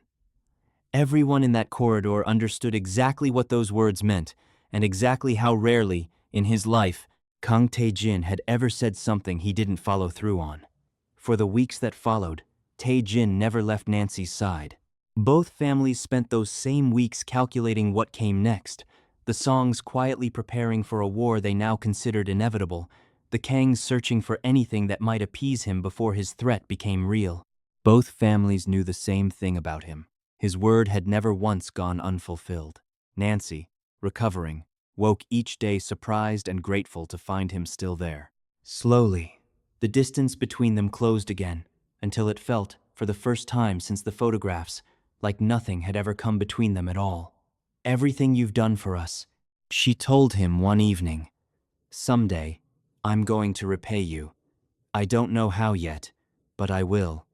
A: Everyone in that corridor understood exactly what those words meant, and exactly how rarely, in his life, Kang Tae-jin had ever said something he didn't follow through on. For the weeks that followed, Tae-jin never left Nancy's side. Both families spent those same weeks calculating what came next, the Songs quietly preparing for a war they now considered inevitable, the Kangs searching for anything that might appease him before his threat became real. Both families knew the same thing about him. His word had never once gone unfulfilled. Nancy, recovering, woke each day surprised and grateful to find him still there. Slowly, the distance between them closed again, until it felt, for the first time since the photographs, like nothing had ever come between them at all. "Everything you've done for us," she told him one evening. "Someday, I'm going to repay you. I don't know how yet, but I will."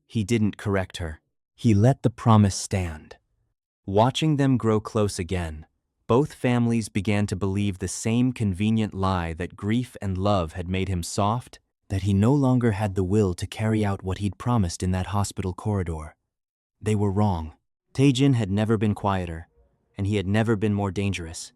A: He didn't correct her. He let the promise stand. Watching them grow close again, both families began to believe the same convenient lie that grief and love had made him soft, that he no longer had the will to carry out what he'd promised in that hospital corridor. They were wrong. Tae-jin had never been quieter, and he had never been more dangerous.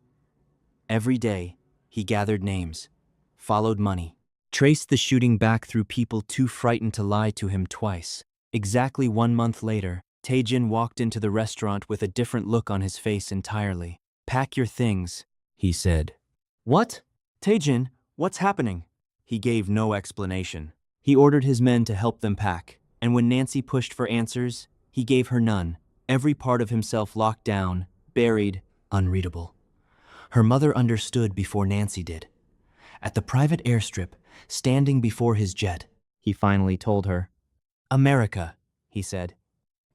A: Every day, he gathered names, followed money, traced the shooting back through people too frightened to lie to him twice. Exactly 1 month later, Tae-jin walked into the restaurant with a different look on his face entirely. "Pack your things," he said. "What? Tae-jin, what's happening?" He gave no explanation. He ordered his men to help them pack, and when Nancy pushed for answers, he gave her none, every part of himself locked down, buried, unreadable. Her mother understood before Nancy did. At the private airstrip, standing before his jet, he finally told her. "America," he said.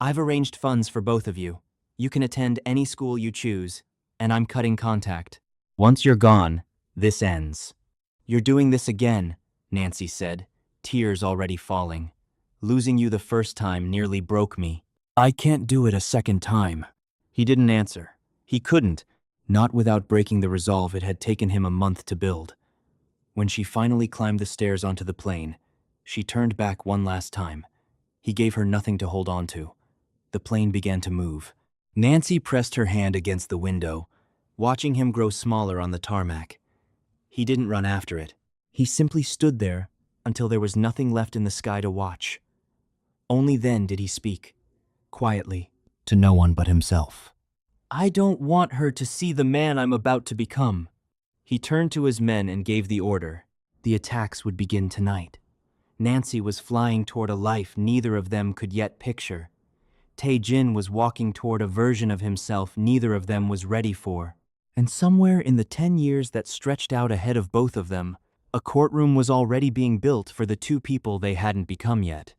A: "I've arranged funds for both of you. You can attend any school you choose, and I'm cutting contact. Once you're gone, this ends." "You're doing this again," Nancy said, tears already falling. "Losing you the first time nearly broke me. I can't do it a second time." He didn't answer. He couldn't, not without breaking the resolve it had taken him a month to build. When she finally climbed the stairs onto the plane, she turned back one last time. He gave her nothing to hold on to. The plane began to move. Nancy pressed her hand against the window, watching him grow smaller on the tarmac. He didn't run after it. He simply stood there until there was nothing left in the sky to watch. Only then did he speak, quietly, to no one but himself. "I don't want her to see the man I'm about to become." He turned to his men and gave the order. The attacks would begin tonight. Nancy was flying toward a life neither of them could yet picture. Tae-jin was walking toward a version of himself neither of them was ready for. And somewhere in the 10 years that stretched out ahead of both of them, a courtroom was already being built for the two people they hadn't become yet.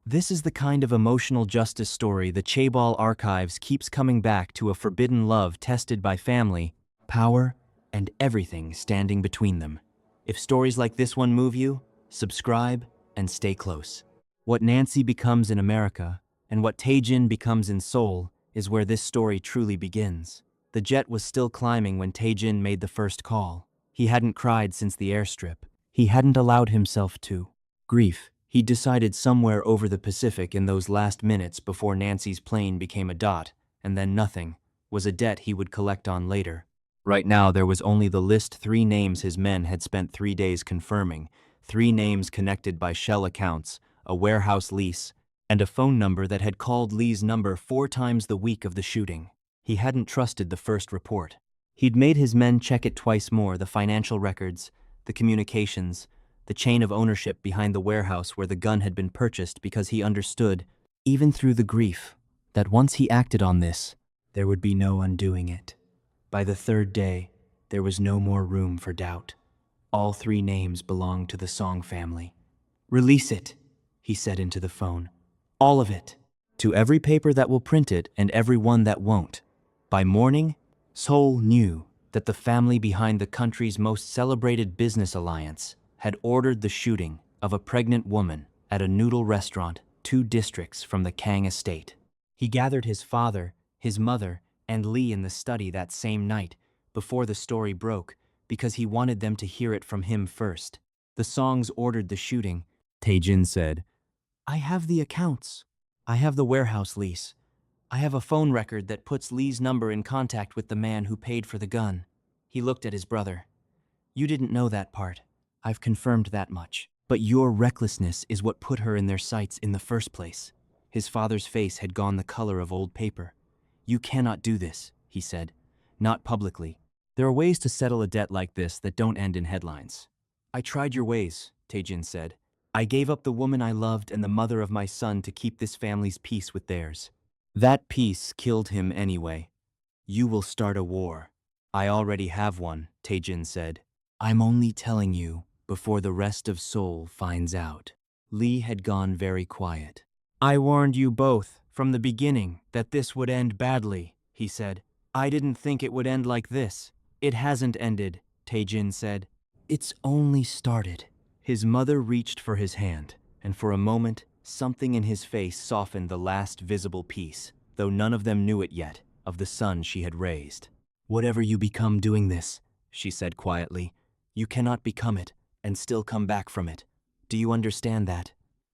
A: This is the kind of emotional justice story the Chaebol archives keeps coming back to, a forbidden love tested by family, power, and everything standing between them. If stories like this one move you, subscribe and stay close. What Nancy becomes in America and what Tae-jin becomes in Seoul is where this story truly begins. The jet was still climbing when Tae-jin made the first call. He hadn't cried since the airstrip. He hadn't allowed himself to. Grief. He decided somewhere over the Pacific in those last minutes before Nancy's plane became a dot, and then nothing, was a debt he would collect on later. Right now there was only the list 3 names his men had spent 3 days confirming, 3 names connected by shell accounts, a warehouse lease, and a phone number that had called Lee's number 4 times the week of the shooting. He hadn't trusted the first report. He'd made his men check it twice more, the financial records, the communications, the chain of ownership behind the warehouse where the gun had been purchased, because he understood, even through the grief, that once he acted on this, there would be no undoing it. By the 3rd day, there was no more room for doubt. All 3 names belonged to the Song family. "Release it," he said into the phone. "All of it. To every paper that will print it and every one that won't." By morning, Seoul knew that the family behind the country's most celebrated business alliance had ordered the shooting of a pregnant woman at a Noodle restaurant 2 districts from the Kang estate. He gathered his father, his mother, and Lee in the study that same night before the story broke, because he wanted them to hear it from him first. "The Songs ordered the shooting," Tae-jin said. "I have the accounts. I have the warehouse lease. I have a phone record that puts Lee's number in contact with the man who paid for the gun." He looked at his brother. "You didn't know that part. I've confirmed that much. But your recklessness is what put her in their sights in the first place." His father's face had gone the color of old paper. "You cannot do this," he said. "Not publicly. There are ways to settle a debt like this that don't end in headlines." "I tried your ways," Tae-jin said. "I gave up the woman I loved and the mother of my son to keep this family's peace with theirs. That peace killed him anyway. You will start a war." "I already have one," Tae-jin said. "I'm only telling you before the rest of Seoul finds out." Lee had gone very quiet. "I warned you both from the beginning that this would end badly," he said. "I didn't think it would end like this." "It hasn't ended," Tae-jin said. "It's only started." His mother reached for his hand, and for a moment, something in his face softened the last visible piece, though none of them knew it yet, of the son she had raised. "Whatever you become doing this," she said quietly, "you cannot become it and still come back from it. Do you understand that?"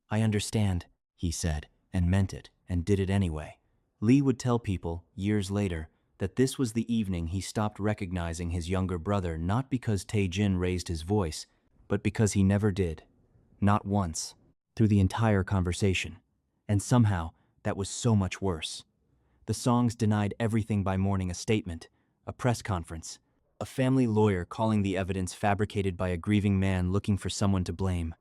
A: "I understand," he said, and meant it, and did it anyway. Lee would tell people, years later, that this was the evening he stopped recognizing his younger brother, not because Tae-jin raised his voice, but because he never did. Not once. Through the entire conversation. And somehow, that was so much worse. The Songs denied everything by morning: a statement, a press conference, a family lawyer calling the evidence fabricated by a grieving man looking for someone to blame.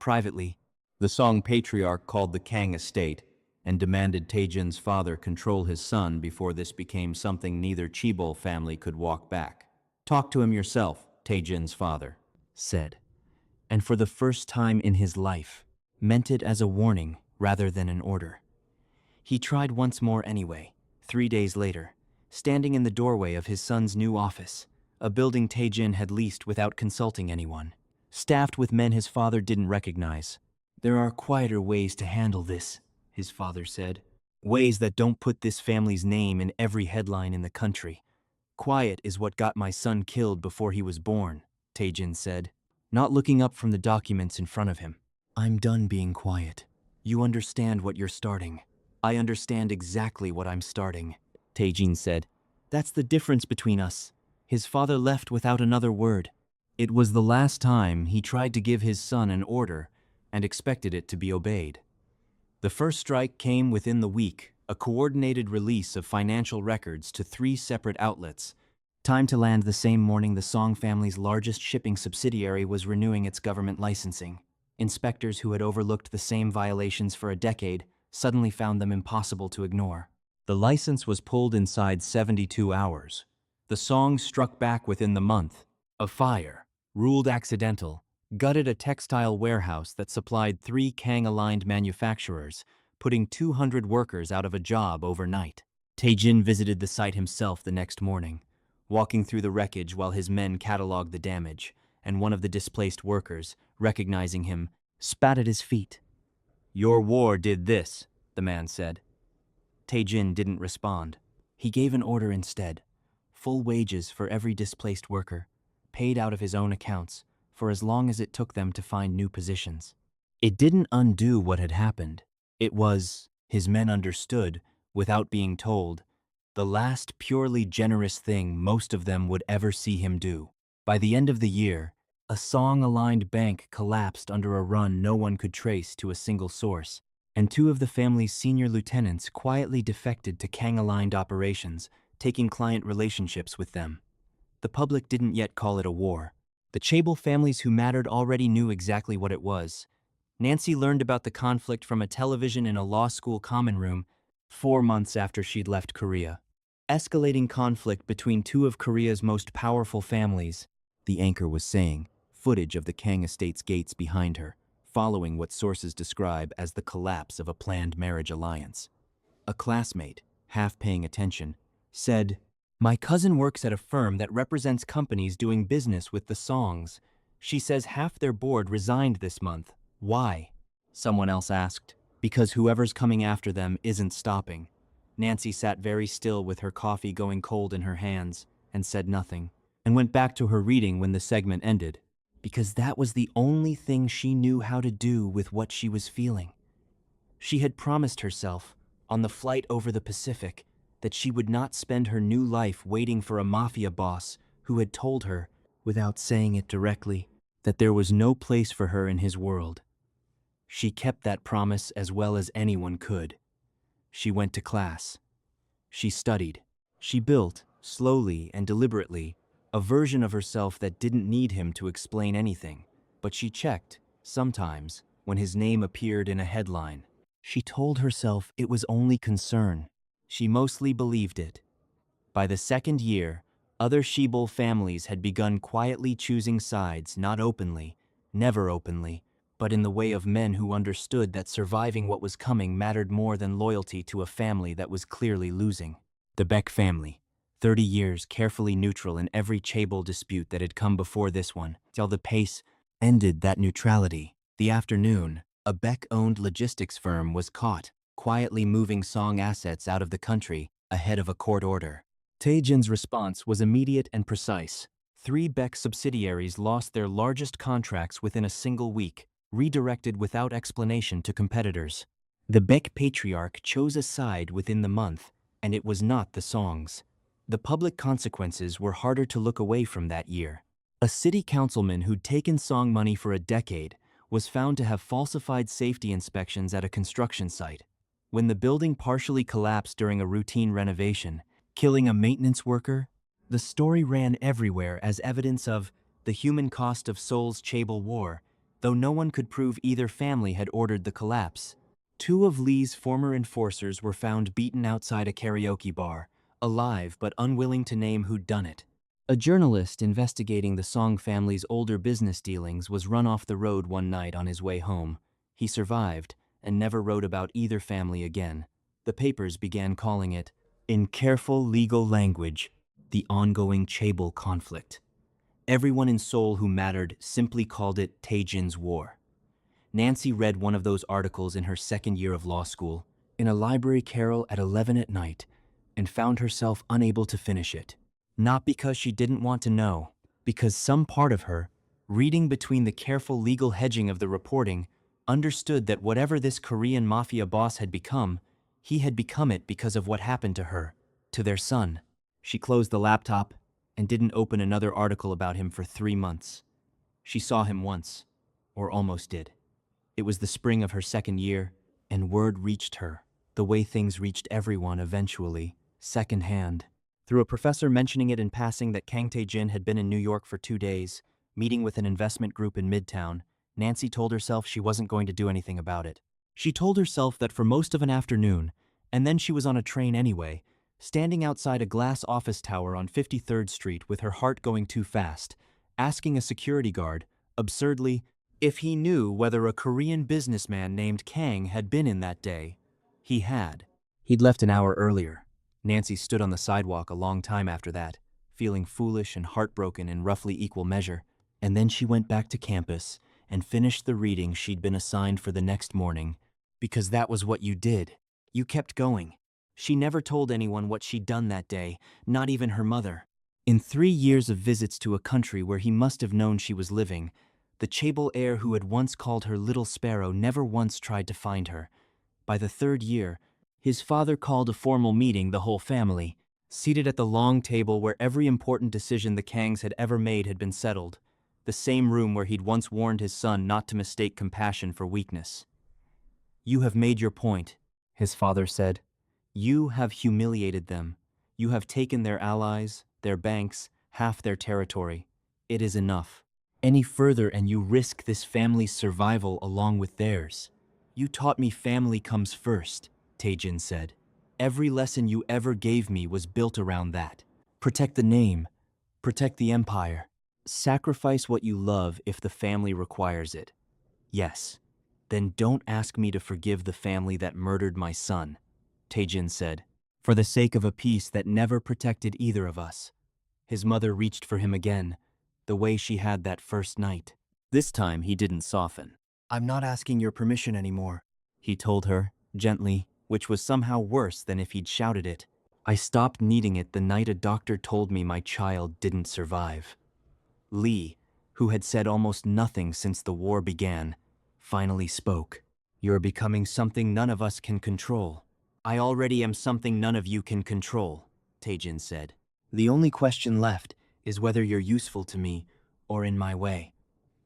A: Privately, the Song patriarch called the Kang estate and demanded Tae-jin's father control his son before this became something neither Chaebol family could walk back. "Talk to him yourself," Tae-jin's father said. And for the first time in his life, meant it as a warning rather than an order. He tried once more anyway, 3 days later, standing in the doorway of his son's new office, a building Tae-jin had leased without consulting anyone, staffed with men his father didn't recognize. "There are quieter ways to handle this," his father said. "Ways that don't put this family's name in every headline in the country. Quiet is what got my son killed before he was born," Tae-jin said, not looking up from the documents in front of him. "I'm done being quiet. You understand what you're starting." "I understand exactly what I'm starting," Tae-jin said. "That's the difference between us." His father left without another word. It was the last time he tried to give his son an order and expected it to be obeyed. The first strike came within the week, a coordinated release of financial records to 3 separate outlets. Time to land the same morning the Song family's largest shipping subsidiary was renewing its government licensing. Inspectors who had overlooked the same violations for a decade suddenly found them impossible to ignore. The license was pulled inside 72 hours. The Song struck back within the month. A fire, ruled accidental, gutted a textile warehouse that supplied 3 Kang-aligned manufacturers, putting 200 workers out of a job overnight. Tae-jin visited the site himself the next morning, walking through the wreckage while his men cataloged the damage, and one of the displaced workers, recognizing him, spat at his feet. "Your war did this," the man said. Tae-jin didn't respond. He gave an order instead. full wages for every displaced worker, paid out of his own accounts, for as long as it took them to find new positions. It didn't undo what had happened. It was, his men understood, without being told, the last purely generous thing most of them would ever see him do. By the end of the year, a Song-aligned bank collapsed under a run no one could trace to a single source, and two of the family's senior lieutenants quietly defected to Kang-aligned operations, taking client relationships with them. The public didn't yet call it a war. The Chaebol families who mattered already knew exactly what it was. Nancy learned about the conflict from a television in a law school common room 4 months after she'd left Korea. Escalating conflict between two of Korea's most powerful families, the anchor was saying, footage of the Kang estate's gates behind her, following what sources describe as the collapse of a planned marriage alliance. A classmate, half paying attention, said, "My cousin works at a firm that represents companies doing business with the Songs. She says half their board resigned this month. Why?" Someone else asked. "Because whoever's coming after them isn't stopping." Nancy sat very still with her coffee going cold in her hands and said nothing, and went back to her reading when the segment ended, because that was the only thing she knew how to do with what she was feeling. She had promised herself, on the flight over the Pacific, that she would not spend her new life waiting for a mafia boss who had told her, without saying it directly, that there was no place for her in his world. She kept that promise as well as anyone could. She went to class. She studied. She built, slowly and deliberately, a version of herself that didn't need him to explain anything, but she checked, sometimes, when his name appeared in a headline. She told herself it was only concern. She mostly believed it. By the second year, other Chaebol families had begun quietly choosing sides, not openly, never openly, but in the way of men who understood that surviving what was coming mattered more than loyalty to a family that was clearly losing. The Beck family, 30 years carefully neutral in every Chaebol dispute that had come before this one, till the pace ended that neutrality. The afternoon, a Beck-owned logistics firm was caught, quietly moving Song assets out of the country ahead of a court order. Tae-jin's response was immediate and precise. 3 Beck subsidiaries lost their largest contracts within a single week, redirected without explanation to competitors. The Beck patriarch chose a side within the month, and it was not the Songs. The public consequences were harder to look away from that year. A city councilman who'd taken Song money for a decade was found to have falsified safety inspections at a construction site. When the building partially collapsed during a routine renovation, killing a maintenance worker, the story ran everywhere as evidence of the human cost of Seoul's Chaebol War, though no one could prove either family had ordered the collapse. 2 of Lee's former enforcers were found beaten outside a karaoke bar, alive but unwilling to name who'd done it. A journalist investigating the Song family's older business dealings was run off the road one night on his way home. He survived and never wrote about either family again. The papers began calling it, in careful legal language, the ongoing Chaebol conflict. Everyone in Seoul who mattered simply called it Tae-jin's war. Nancy read one of those articles in her second year of law school, in a library carrel at 11 at night, and found herself unable to finish it. Not because she didn't want to know, because some part of her, reading between the careful legal hedging of the reporting, understood that whatever this Korean mafia boss had become, he had become it because of what happened to her, to their son. She closed the laptop and didn't open another article about him for 3 months. She saw him once, or almost did. It was the spring of her second year, and word reached her, the way things reached everyone eventually, secondhand. Through a professor mentioning it in passing that Kang Tae-jin had been in New York for 2 days, meeting with an investment group in Midtown, Nancy told herself she wasn't going to do anything about it. She told herself that for most of an afternoon, and then she was on a train anyway, standing outside a glass office tower on 53rd Street with her heart going too fast, asking a security guard, absurdly, if he knew whether a Korean businessman named Kang had been in that day. He had. He'd left an hour earlier. Nancy stood on the sidewalk a long time after that, feeling foolish and heartbroken in roughly equal measure, and then she went back to campus and finished the reading she'd been assigned for the next morning, because that was what you did. You kept going. She never told anyone what she'd done that day, not even her mother. In 3 years of visits to a country where he must have known she was living, the Chaebol heir who had once called her Little Sparrow never once tried to find her. By the 3rd year, his father called a formal meeting the whole family, seated at the long table where every important decision the Kangs had ever made had been settled, the same room where he'd once warned his son not to mistake compassion for weakness. "You have made your point," his father said. "You have humiliated them. You have taken their allies, their banks, half their territory. It is enough. Any further and you risk this family's survival along with theirs." "You taught me family comes first," Tae-jin said. "Every lesson you ever gave me was built around that. Protect the name, protect the empire, sacrifice what you love if the family requires it. Yes, then don't ask me to forgive the family that murdered my son," Tae-jin said, "for the sake of a peace that never protected either of us." His mother reached for him again, the way she had that first night. This time he didn't soften. "I'm not asking your permission anymore," he told her, gently, which was somehow worse than if he'd shouted it. "I stopped needing it the night a doctor told me my child didn't survive." Lee, who had said almost nothing since the war began, finally spoke. "You're becoming something none of us can control." "I already am something none of you can control," Tae-jin said. "The only question left is whether you're useful to me or in my way."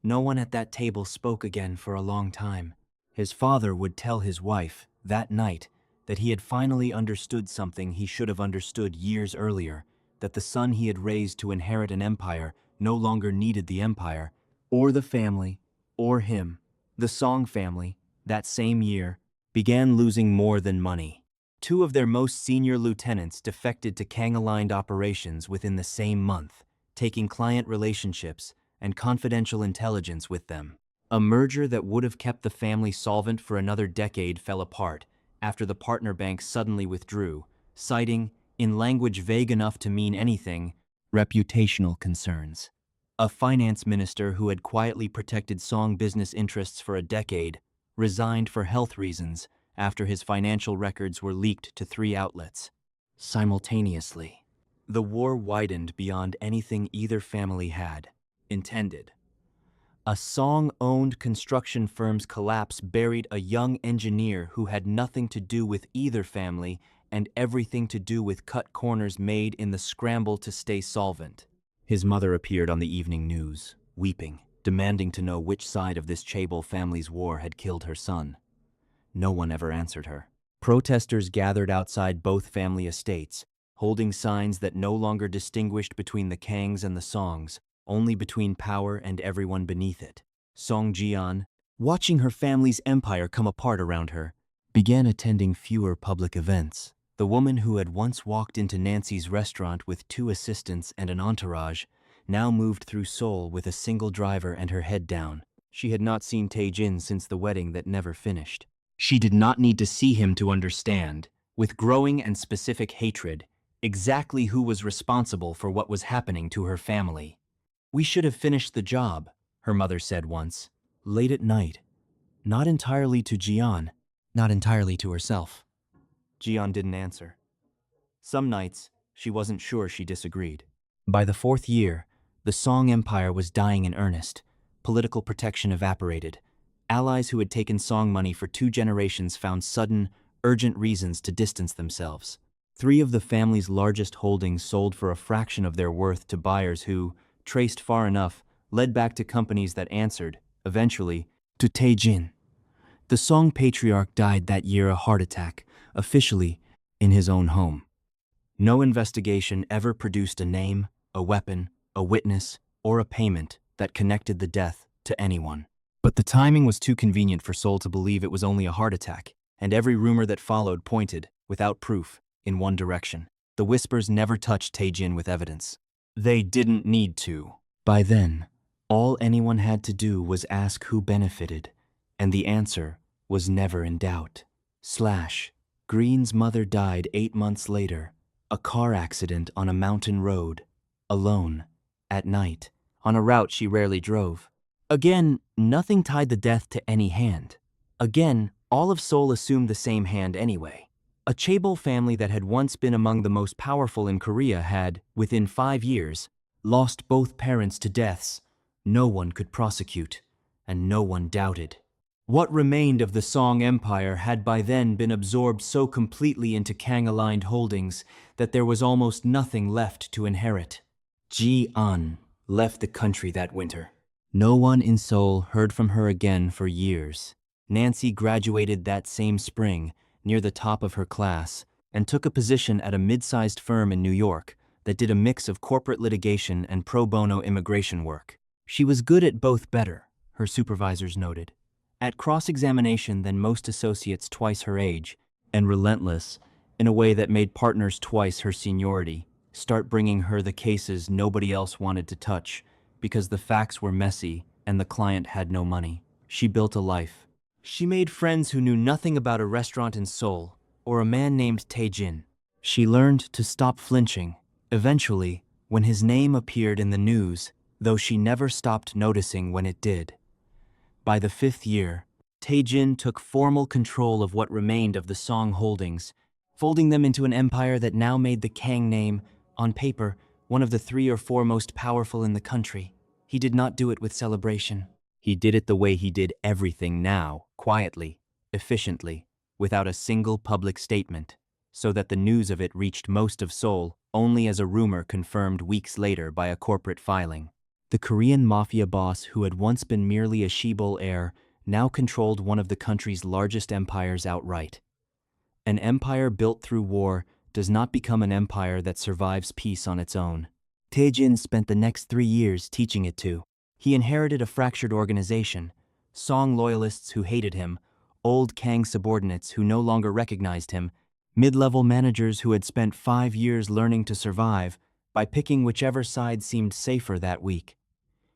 A: No one at that table spoke again for a long time. His father would tell his wife, that night, that he had finally understood something he should have understood years earlier, that the son he had raised to inherit an empire no longer needed the empire, or the family, or him. The Song family, that same year, began losing more than money. 2 of their most senior lieutenants defected to Kang-aligned operations within the same month, taking client relationships and confidential intelligence with them. A merger that would have kept the family solvent for another decade fell apart after the partner bank suddenly withdrew, citing, in language vague enough to mean anything, reputational concerns. A finance minister who had quietly protected Song business interests for a decade resigned for health reasons after his financial records were leaked to 3 outlets. Simultaneously, the war widened beyond anything either family had intended. A Song-owned construction firm's collapse buried a young engineer who had nothing to do with either family and everything to do with cut corners made in the scramble to stay solvent. His mother appeared on the evening news, weeping, demanding to know which side of this Chaebol family's war had killed her son. No one ever answered her. Protesters gathered outside both family estates, holding signs that no longer distinguished between the Kangs and the Songs, only between power and everyone beneath it. Song Jian, watching her family's empire come apart around her, began attending fewer public events. The woman who had once walked into Nancy's restaurant with 2 assistants and an entourage now moved through Seoul with a single driver and her head down. She had not seen Tae-jin since the wedding that never finished. She did not need to see him to understand, with growing and specific hatred, exactly who was responsible for what was happening to her family. "We should have finished the job," her mother said once, late at night. Not entirely to Jian, not entirely to herself. Jian didn't answer. Some nights, she wasn't sure she disagreed. By the 4th year, the Song Empire was dying in earnest. Political protection evaporated. Allies who had taken Song money for 2 generations found sudden, urgent reasons to distance themselves. 3 of the family's largest holdings sold for a fraction of their worth to buyers who, traced far enough, led back to companies that answered, eventually, to Tae-jin. The Song patriarch died that year a heart attack, officially, in his own home. No investigation ever produced a name, a weapon, a witness, or a payment that connected the death to anyone. But the timing was too convenient for Seoul to believe it was only a heart attack, and every rumor that followed pointed, without proof, in one direction. The whispers never touched Tae-jin with evidence. They didn't need to. By then, all anyone had to do was ask who benefited, and the answer was never in doubt. Green's mother died 8 months later, a car accident on a mountain road, alone, at night, on a route she rarely drove. Again, nothing tied the death to any hand. Again, all of Seoul assumed the same hand anyway. A Chaebol family that had once been among the most powerful in Korea had, within 5 years, lost both parents to deaths. No one could prosecute, and no one doubted. What remained of the Song Empire had by then been absorbed so completely into Kang-aligned holdings that there was almost nothing left to inherit. Ji-an left the country that winter. No one in Seoul heard from her again for years. Nancy graduated that same spring, near the top of her class, and took a position at a mid-sized firm in New York that did a mix of corporate litigation and pro bono immigration work. She was good at both better, her supervisors noted, at cross-examination than most associates twice her age, and relentless, in a way that made partners twice her seniority start bringing her the cases nobody else wanted to touch because the facts were messy and the client had no money. She built a life. She made friends who knew nothing about a restaurant in Seoul or a man named Tae-jin. She learned to stop flinching. Eventually, when his name appeared in the news, though she never stopped noticing when it did. By the 5th year, Tae-jin took formal control of what remained of the Song holdings, folding them into an empire that now made the Kang name, on paper, one of the 3 or 4 most powerful in the country. He did not do it with celebration. He did it the way he did everything now, quietly, efficiently, without a single public statement, so that the news of it reached most of Seoul only as a rumor confirmed weeks later by a corporate filing. The Korean Mafia boss who had once been merely a Chaebol heir now controlled one of the country's largest empires outright. An empire built through war does not become an empire that survives peace on its own. Tae-jin spent the next 3 years teaching it to. He inherited a fractured organization, Song loyalists who hated him, old Kang subordinates who no longer recognized him, mid-level managers who had spent 5 years learning to survive by picking whichever side seemed safer that week.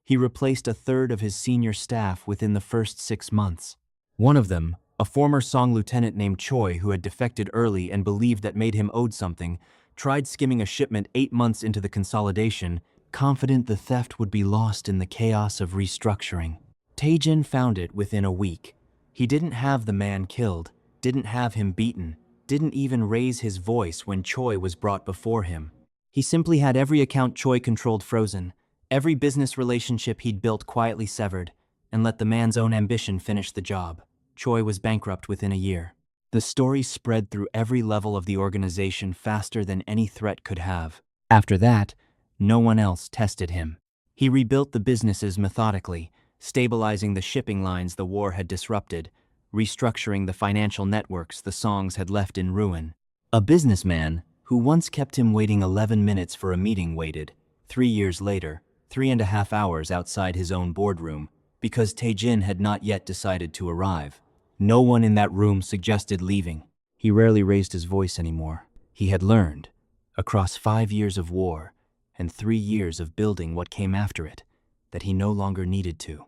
A: He replaced a third of his senior staff within the first 6 months. One of them, a former Song lieutenant named Choi who had defected early and believed that made him owed something, tried skimming a shipment 8 months into the consolidation, confident the theft would be lost in the chaos of restructuring. Tae-jin found it within a week. He didn't have the man killed, didn't have him beaten, didn't even raise his voice when Choi was brought before him. He simply had every account Choi controlled frozen, every business relationship he'd built quietly severed, and let the man's own ambition finish the job. Choi was bankrupt within a year. The story spread through every level of the organization faster than any threat could have. After that, no one else tested him. He rebuilt the businesses methodically, stabilizing the shipping lines the war had disrupted, restructuring the financial networks the Songs had left in ruin. A businessman who once kept him waiting 11 minutes for a meeting waited, 3 years later, 3.5 hours outside his own boardroom, because Tae-jin had not yet decided to arrive. No one in that room suggested leaving. He rarely raised his voice anymore. He had learned, across 5 years of war and 3 years of building what came after it, that he no longer needed to.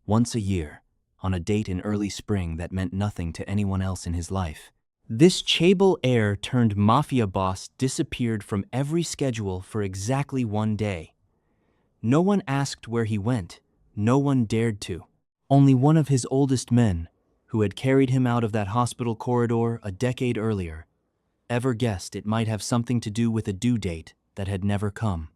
A: Once a year, on a date in early spring that meant nothing to anyone else in his life, this Chaebol heir turned mafia boss disappeared from every schedule for exactly 1 day. No one asked where he went. No one dared to. Only one of his oldest men, who had carried him out of that hospital corridor a decade earlier, ever guessed it might have something to do with a due date that had never come.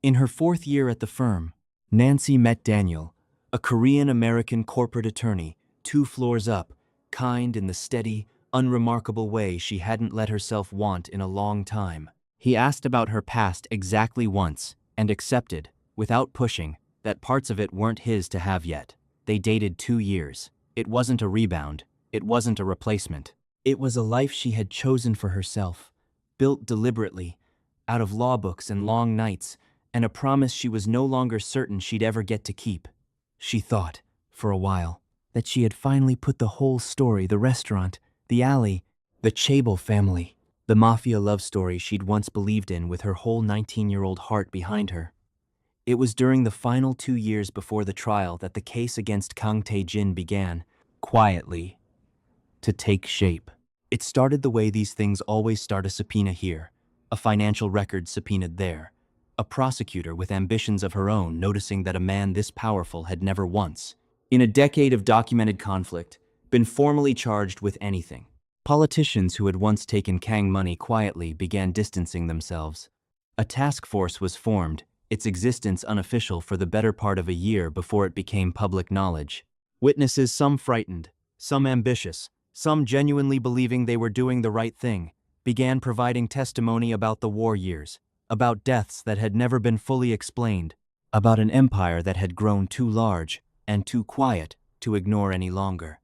A: In her 4th year at the firm, Nancy met Daniel, a Korean-American corporate attorney, 2 floors up, kind in the steady, unremarkable way she hadn't let herself want in a long time. He asked about her past exactly once and accepted, without pushing, that parts of it weren't his to have yet. They dated 2 years. It wasn't a rebound. It wasn't a replacement. It was a life she had chosen for herself, built deliberately, out of law books and long nights, and a promise she was no longer certain she'd ever get to keep. She thought, for a while, that she had finally put the whole story, the restaurant, the alley, the Chaebol family, the mafia love story she'd once believed in with her whole 19-year-old heart behind her. It was during the final 2 years before the trial that the case against Kang Tae-jin began, quietly, to take shape. It started the way these things always start: a subpoena here, a financial record subpoenaed there, a prosecutor with ambitions of her own noticing that a man this powerful had never once, in a decade of documented conflict, been formally charged with anything. Politicians who had once taken Kang money quietly began distancing themselves. A task force was formed, its existence unofficial for the better part of a year before it became public knowledge. Witnesses, some frightened, some ambitious, some genuinely believing they were doing the right thing, began providing testimony about the war years, about deaths that had never been fully explained, about an empire that had grown too large and too quiet to ignore any longer.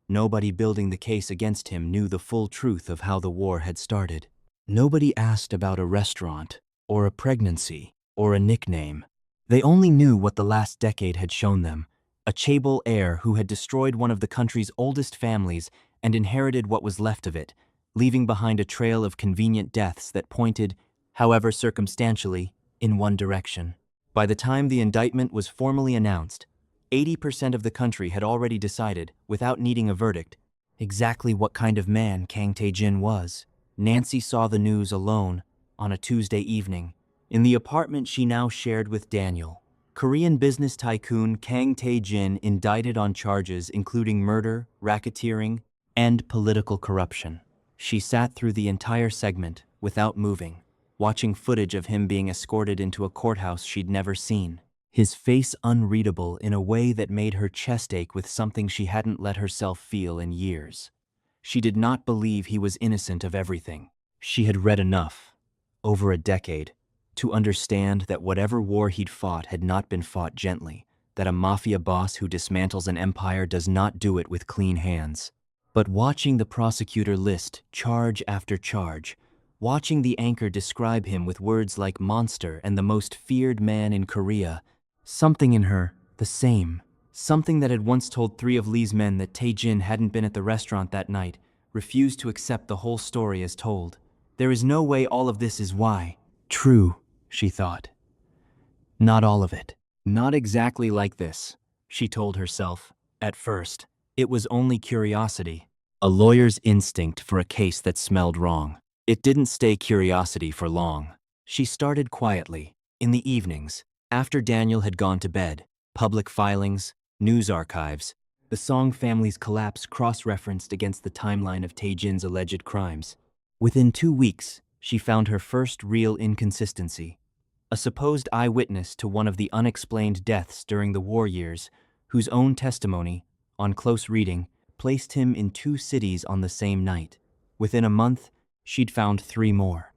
A: Nobody building the case against him knew the full truth of how the war had started. Nobody asked about a restaurant, or a pregnancy, or a nickname. They only knew what the last decade had shown them: a Chaebol heir who had destroyed one of the country's oldest families and inherited what was left of it, leaving behind a trail of convenient deaths that pointed, however circumstantially, in one direction. By the time the indictment was formally announced, 80% of the country had already decided, without needing a verdict, exactly what kind of man Kang Tae-jin was. Nancy saw the news alone on a Tuesday evening, in the apartment she now shared with Daniel. Korean business tycoon Kang Tae-jin indicted on charges including murder, racketeering, and political corruption. She sat through the entire segment without moving, watching footage of him being escorted into a courthouse she'd never seen. His face unreadable in a way that made her chest ache with something she hadn't let herself feel in years. She did not believe he was innocent of everything. She had read enough, over a decade, to understand that whatever war he'd fought had not been fought gently, that a mafia boss who dismantles an empire does not do it with clean hands. But watching the prosecutor list charge after charge, watching the anchor describe him with words like monster and the most feared man in Korea, something in her, the same, something that had once told 3 of Lee's men that Tae-jin hadn't been at the restaurant that night, refused to accept the whole story as told. There is no way all of this is why. True, she thought. Not all of it. Not exactly like this, she told herself. At first, it was only curiosity, a lawyer's instinct for a case that smelled wrong. It didn't stay curiosity for long. She started quietly, in the evenings, after Daniel had gone to bed. Public filings, news archives, the Song family's collapse cross-referenced against the timeline of Tae-jin's alleged crimes. Within 2 weeks, she found her first real inconsistency. A supposed eyewitness to one of the unexplained deaths during the war years, whose own testimony, on close reading, placed him in 2 cities on the same night. Within a month, she'd found 3 more.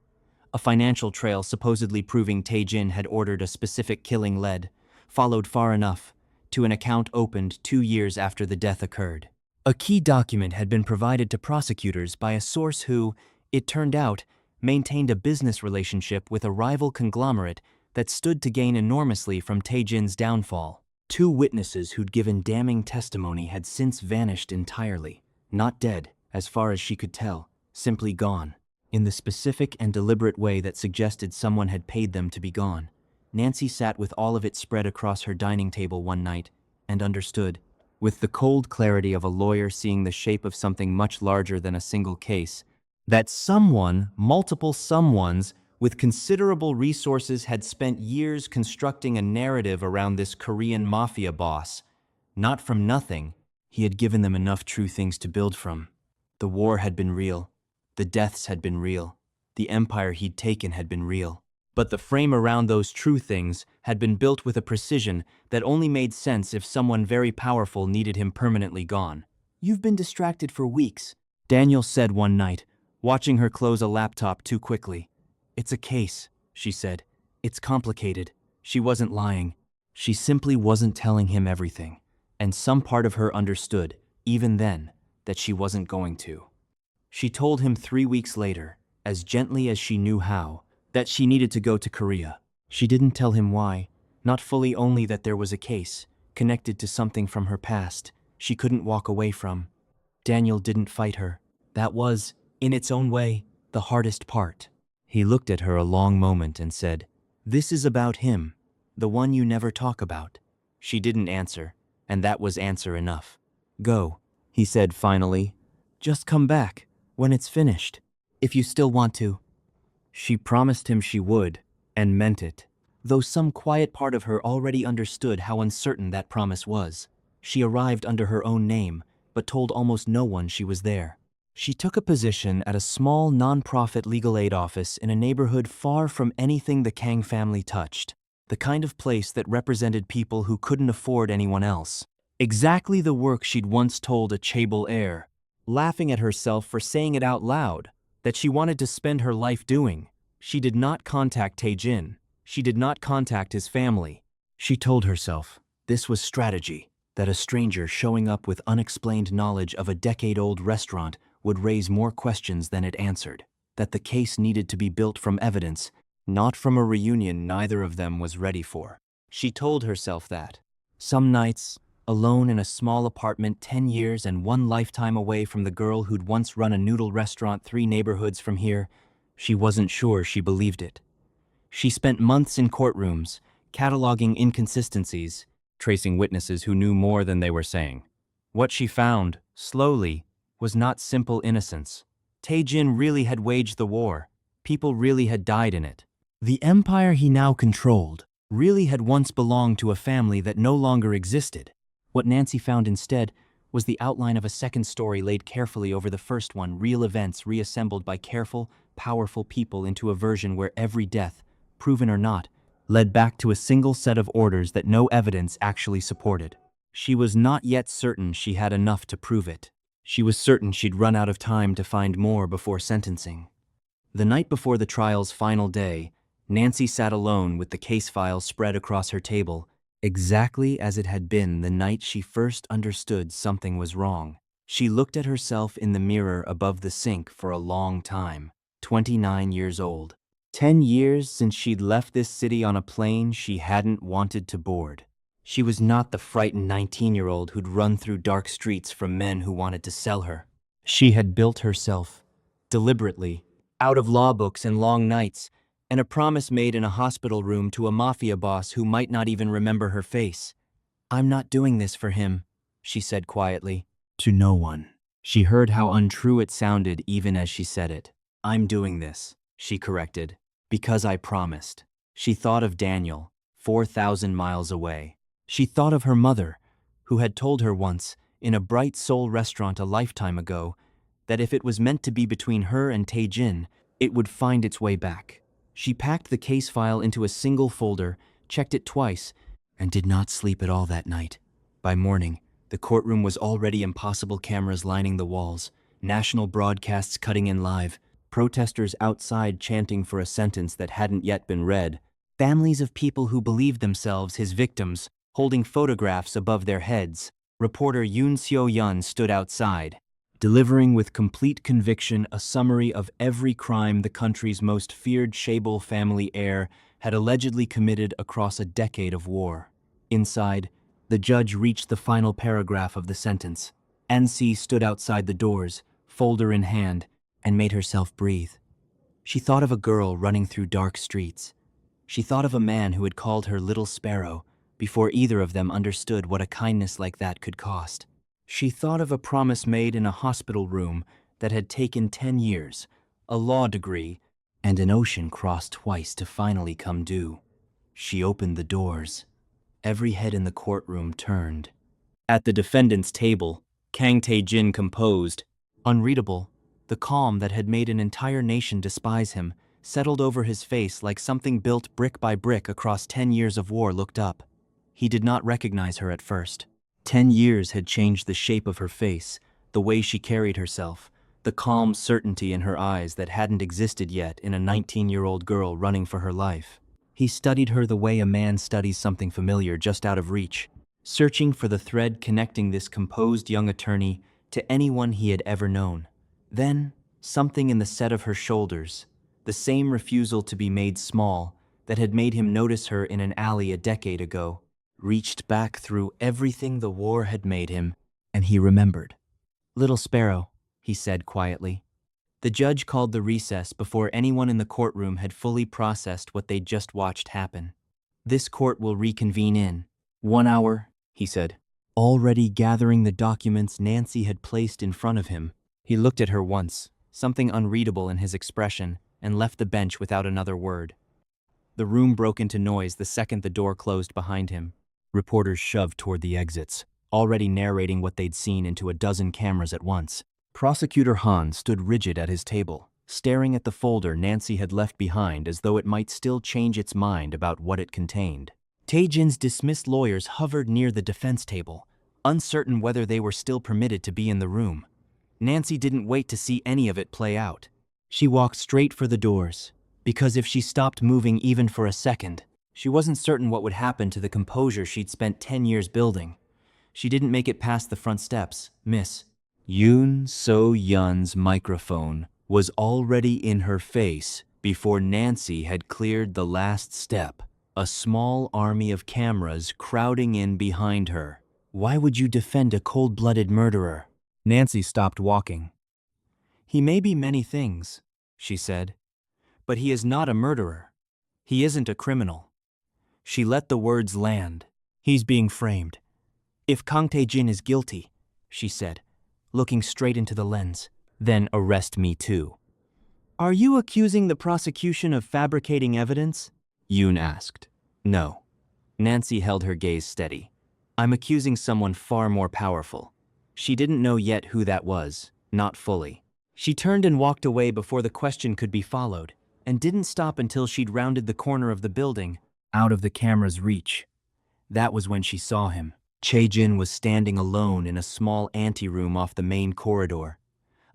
A: A financial trail supposedly proving Tae-jin had ordered a specific killing led, followed far enough, to an account opened 2 years after the death occurred. A key document had been provided to prosecutors by a source who, it turned out, maintained a business relationship with a rival conglomerate that stood to gain enormously from Tae-jin's downfall. 2 witnesses who'd given damning testimony had since vanished entirely, not dead, as far as she could tell, simply gone. In the specific and deliberate way that suggested someone had paid them to be gone, Nancy sat with all of it spread across her dining table one night and understood, with the cold clarity of a lawyer seeing the shape of something much larger than a single case, that someone, multiple someones, with considerable resources had spent years constructing a narrative around this Korean mafia boss. Not from nothing, he had given them enough true things to build from. The war had been real. The deaths had been real. The empire he'd taken had been real. But the frame around those true things had been built with a precision that only made sense if someone very powerful needed him permanently gone. "You've been distracted for weeks," Daniel said one night, watching her close a laptop too quickly. "It's a case," she said. "It's complicated." She wasn't lying. She simply wasn't telling him everything. And some part of her understood, even then, that she wasn't going to. She told him 3 weeks later, as gently as she knew how, that she needed to go to Korea. She didn't tell him why, not fully, only that there was a case, connected to something from her past, she couldn't walk away from. Daniel didn't fight her. That was, in its own way, the hardest part. He looked at her a long moment and said, "This is about him, the one you never talk about." She didn't answer, and that was answer enough. "Go," he said finally. "Just come back, when it's finished, if you still want to." She promised him she would, and meant it, though some quiet part of her already understood how uncertain that promise was. She arrived under her own name, but told almost no one she was there. She took a position at a small non-profit legal aid office in a neighborhood far from anything the Kang family touched, the kind of place that represented people who couldn't afford anyone else. Exactly the work she'd once told a Chaebol heir, laughing at herself for saying it out loud, that she wanted to spend her life doing. She did not contact Tae-jin. She did not contact his family. She told herself this was strategy, that a stranger showing up with unexplained knowledge of a decade-old restaurant would raise more questions than it answered, that the case needed to be built from evidence, not from a reunion neither of them was ready for. She told herself that. Some nights, alone in a small apartment 10 years and one lifetime away from the girl who'd once run a noodle restaurant 3 neighborhoods from here, she wasn't sure she believed it. She spent months in courtrooms, cataloging inconsistencies, tracing witnesses who knew more than they were saying. What she found, slowly, was not simple innocence. Tae-jin really had waged the war. People really had died in it. The empire he now controlled really had once belonged to a family that no longer existed. What Nancy found instead was the outline of a second story laid carefully over the first one, real events reassembled by careful, powerful people into a version where every death, proven or not, led back to a single set of orders that no evidence actually supported. She was not yet certain she had enough to prove it. She was certain she'd run out of time to find more before sentencing. The night before the trial's final day, Nancy sat alone with the case file spread across her table, exactly as it had been the night she first understood something was wrong. She looked at herself in the mirror above the sink for a long time, 29 years old. 10 years since she'd left this city on a plane she hadn't wanted to board. She was not the frightened 19-year-old who'd run through dark streets from men who wanted to sell her. She had built herself, deliberately, out of law books and long nights, and a promise made in a hospital room to a Mafia boss who might not even remember her face. "I'm not doing this for him," she said quietly. To no one. She heard how untrue it sounded even as she said it. "I'm doing this," she corrected, "because I promised." She thought of Daniel, 4,000 miles away. She thought of her mother, who had told her once, in a bright Seoul restaurant a lifetime ago, that if it was meant to be between her and Tae-jin, it would find its way back. She packed the case file into a single folder, checked it twice, and did not sleep at all that night. By morning, the courtroom was already impossible cameras lining the walls, national broadcasts cutting in live, protesters outside chanting for a sentence that hadn't yet been read, families of people who believed themselves his victims, holding photographs above their heads. Reporter Yoon Seo-yeon stood outside, delivering with complete conviction a summary of every crime the country's most feared Chaebol family heir had allegedly committed across a decade of war. Inside, the judge reached the final paragraph of the sentence. NC stood outside the doors, folder in hand, and made herself breathe. She thought of a girl running through dark streets. She thought of a man who had called her Little Sparrow before either of them understood what a kindness like that could cost. She thought of a promise made in a hospital room that had taken 10 years, a law degree, and an ocean crossed twice to finally come due. She opened the doors. Every head in the courtroom turned. At the defendant's table, Kang Tae-jin composed, unreadable, the calm that had made an entire nation despise him, settled over his face like something built brick by brick across 10 years of war looked up. He did not recognize her at first. 10 years had changed the shape of her face, the way she carried herself, the calm certainty in her eyes that hadn't existed yet in a 19-year-old girl running for her life. He studied her the way a man studies something familiar just out of reach, searching for the thread connecting this composed young attorney to anyone he had ever known. Then, something in the set of her shoulders, the same refusal to be made small that had made him notice her in an alley a decade ago, reached back through everything the war had made him, and he remembered. "Little Sparrow," he said quietly. The judge called the recess before anyone in the courtroom had fully processed what they'd just watched happen. "This court will reconvene in 1 hour," he said. Already gathering the documents Nancy had placed in front of him, he looked at her once, something unreadable in his expression, and left the bench without another word. The room broke into noise the second the door closed behind him. Reporters shoved toward the exits, already narrating what they'd seen into a dozen cameras at once. Prosecutor Han stood rigid at his table, staring at the folder Nancy had left behind as though it might still change its mind about what it contained. Tae-jin's dismissed lawyers hovered near the defense table, uncertain whether they were still permitted to be in the room. Nancy didn't wait to see any of it play out. She walked straight for the doors, because if she stopped moving even for a second, she wasn't certain what would happen to the composure she'd spent 10 years building. She didn't make it past the front steps. Miss Yoon So-yeon's microphone was already in her face before Nancy had cleared the last step, a small army of cameras crowding in behind her. Why would you defend a cold-blooded murderer? Nancy stopped walking. He may be many things, she said, but he is not a murderer. He isn't a criminal. She let the words land. He's being framed. If Kang Tae-jin is guilty, she said, looking straight into the lens, then arrest me too. Are you accusing the prosecution of fabricating evidence? Yoon asked. No. Nancy held her gaze steady. I'm accusing someone far more powerful. She didn't know yet who that was, not fully. She turned and walked away before the question could be followed, and didn't stop until she'd rounded the corner of the building, out of the camera's reach. That was when she saw him. Chae-jin was standing alone in a small anteroom off the main corridor,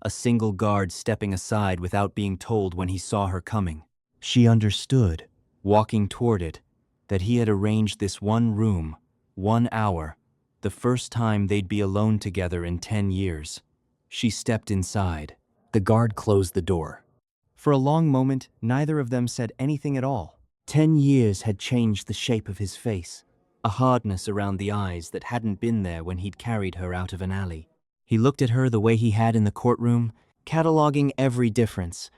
A: a single guard stepping aside without being told when he saw her coming. She understood, walking toward it, that he had arranged this one room, 1 hour, the first time they'd be alone together in 10 years. She stepped inside. The guard closed the door. For a long moment, neither of them said anything at all. 10 years had changed the shape of his face, a hardness around the eyes that hadn't been there when he'd carried her out of an alley. He looked at her the way he had in the courtroom, cataloging every difference.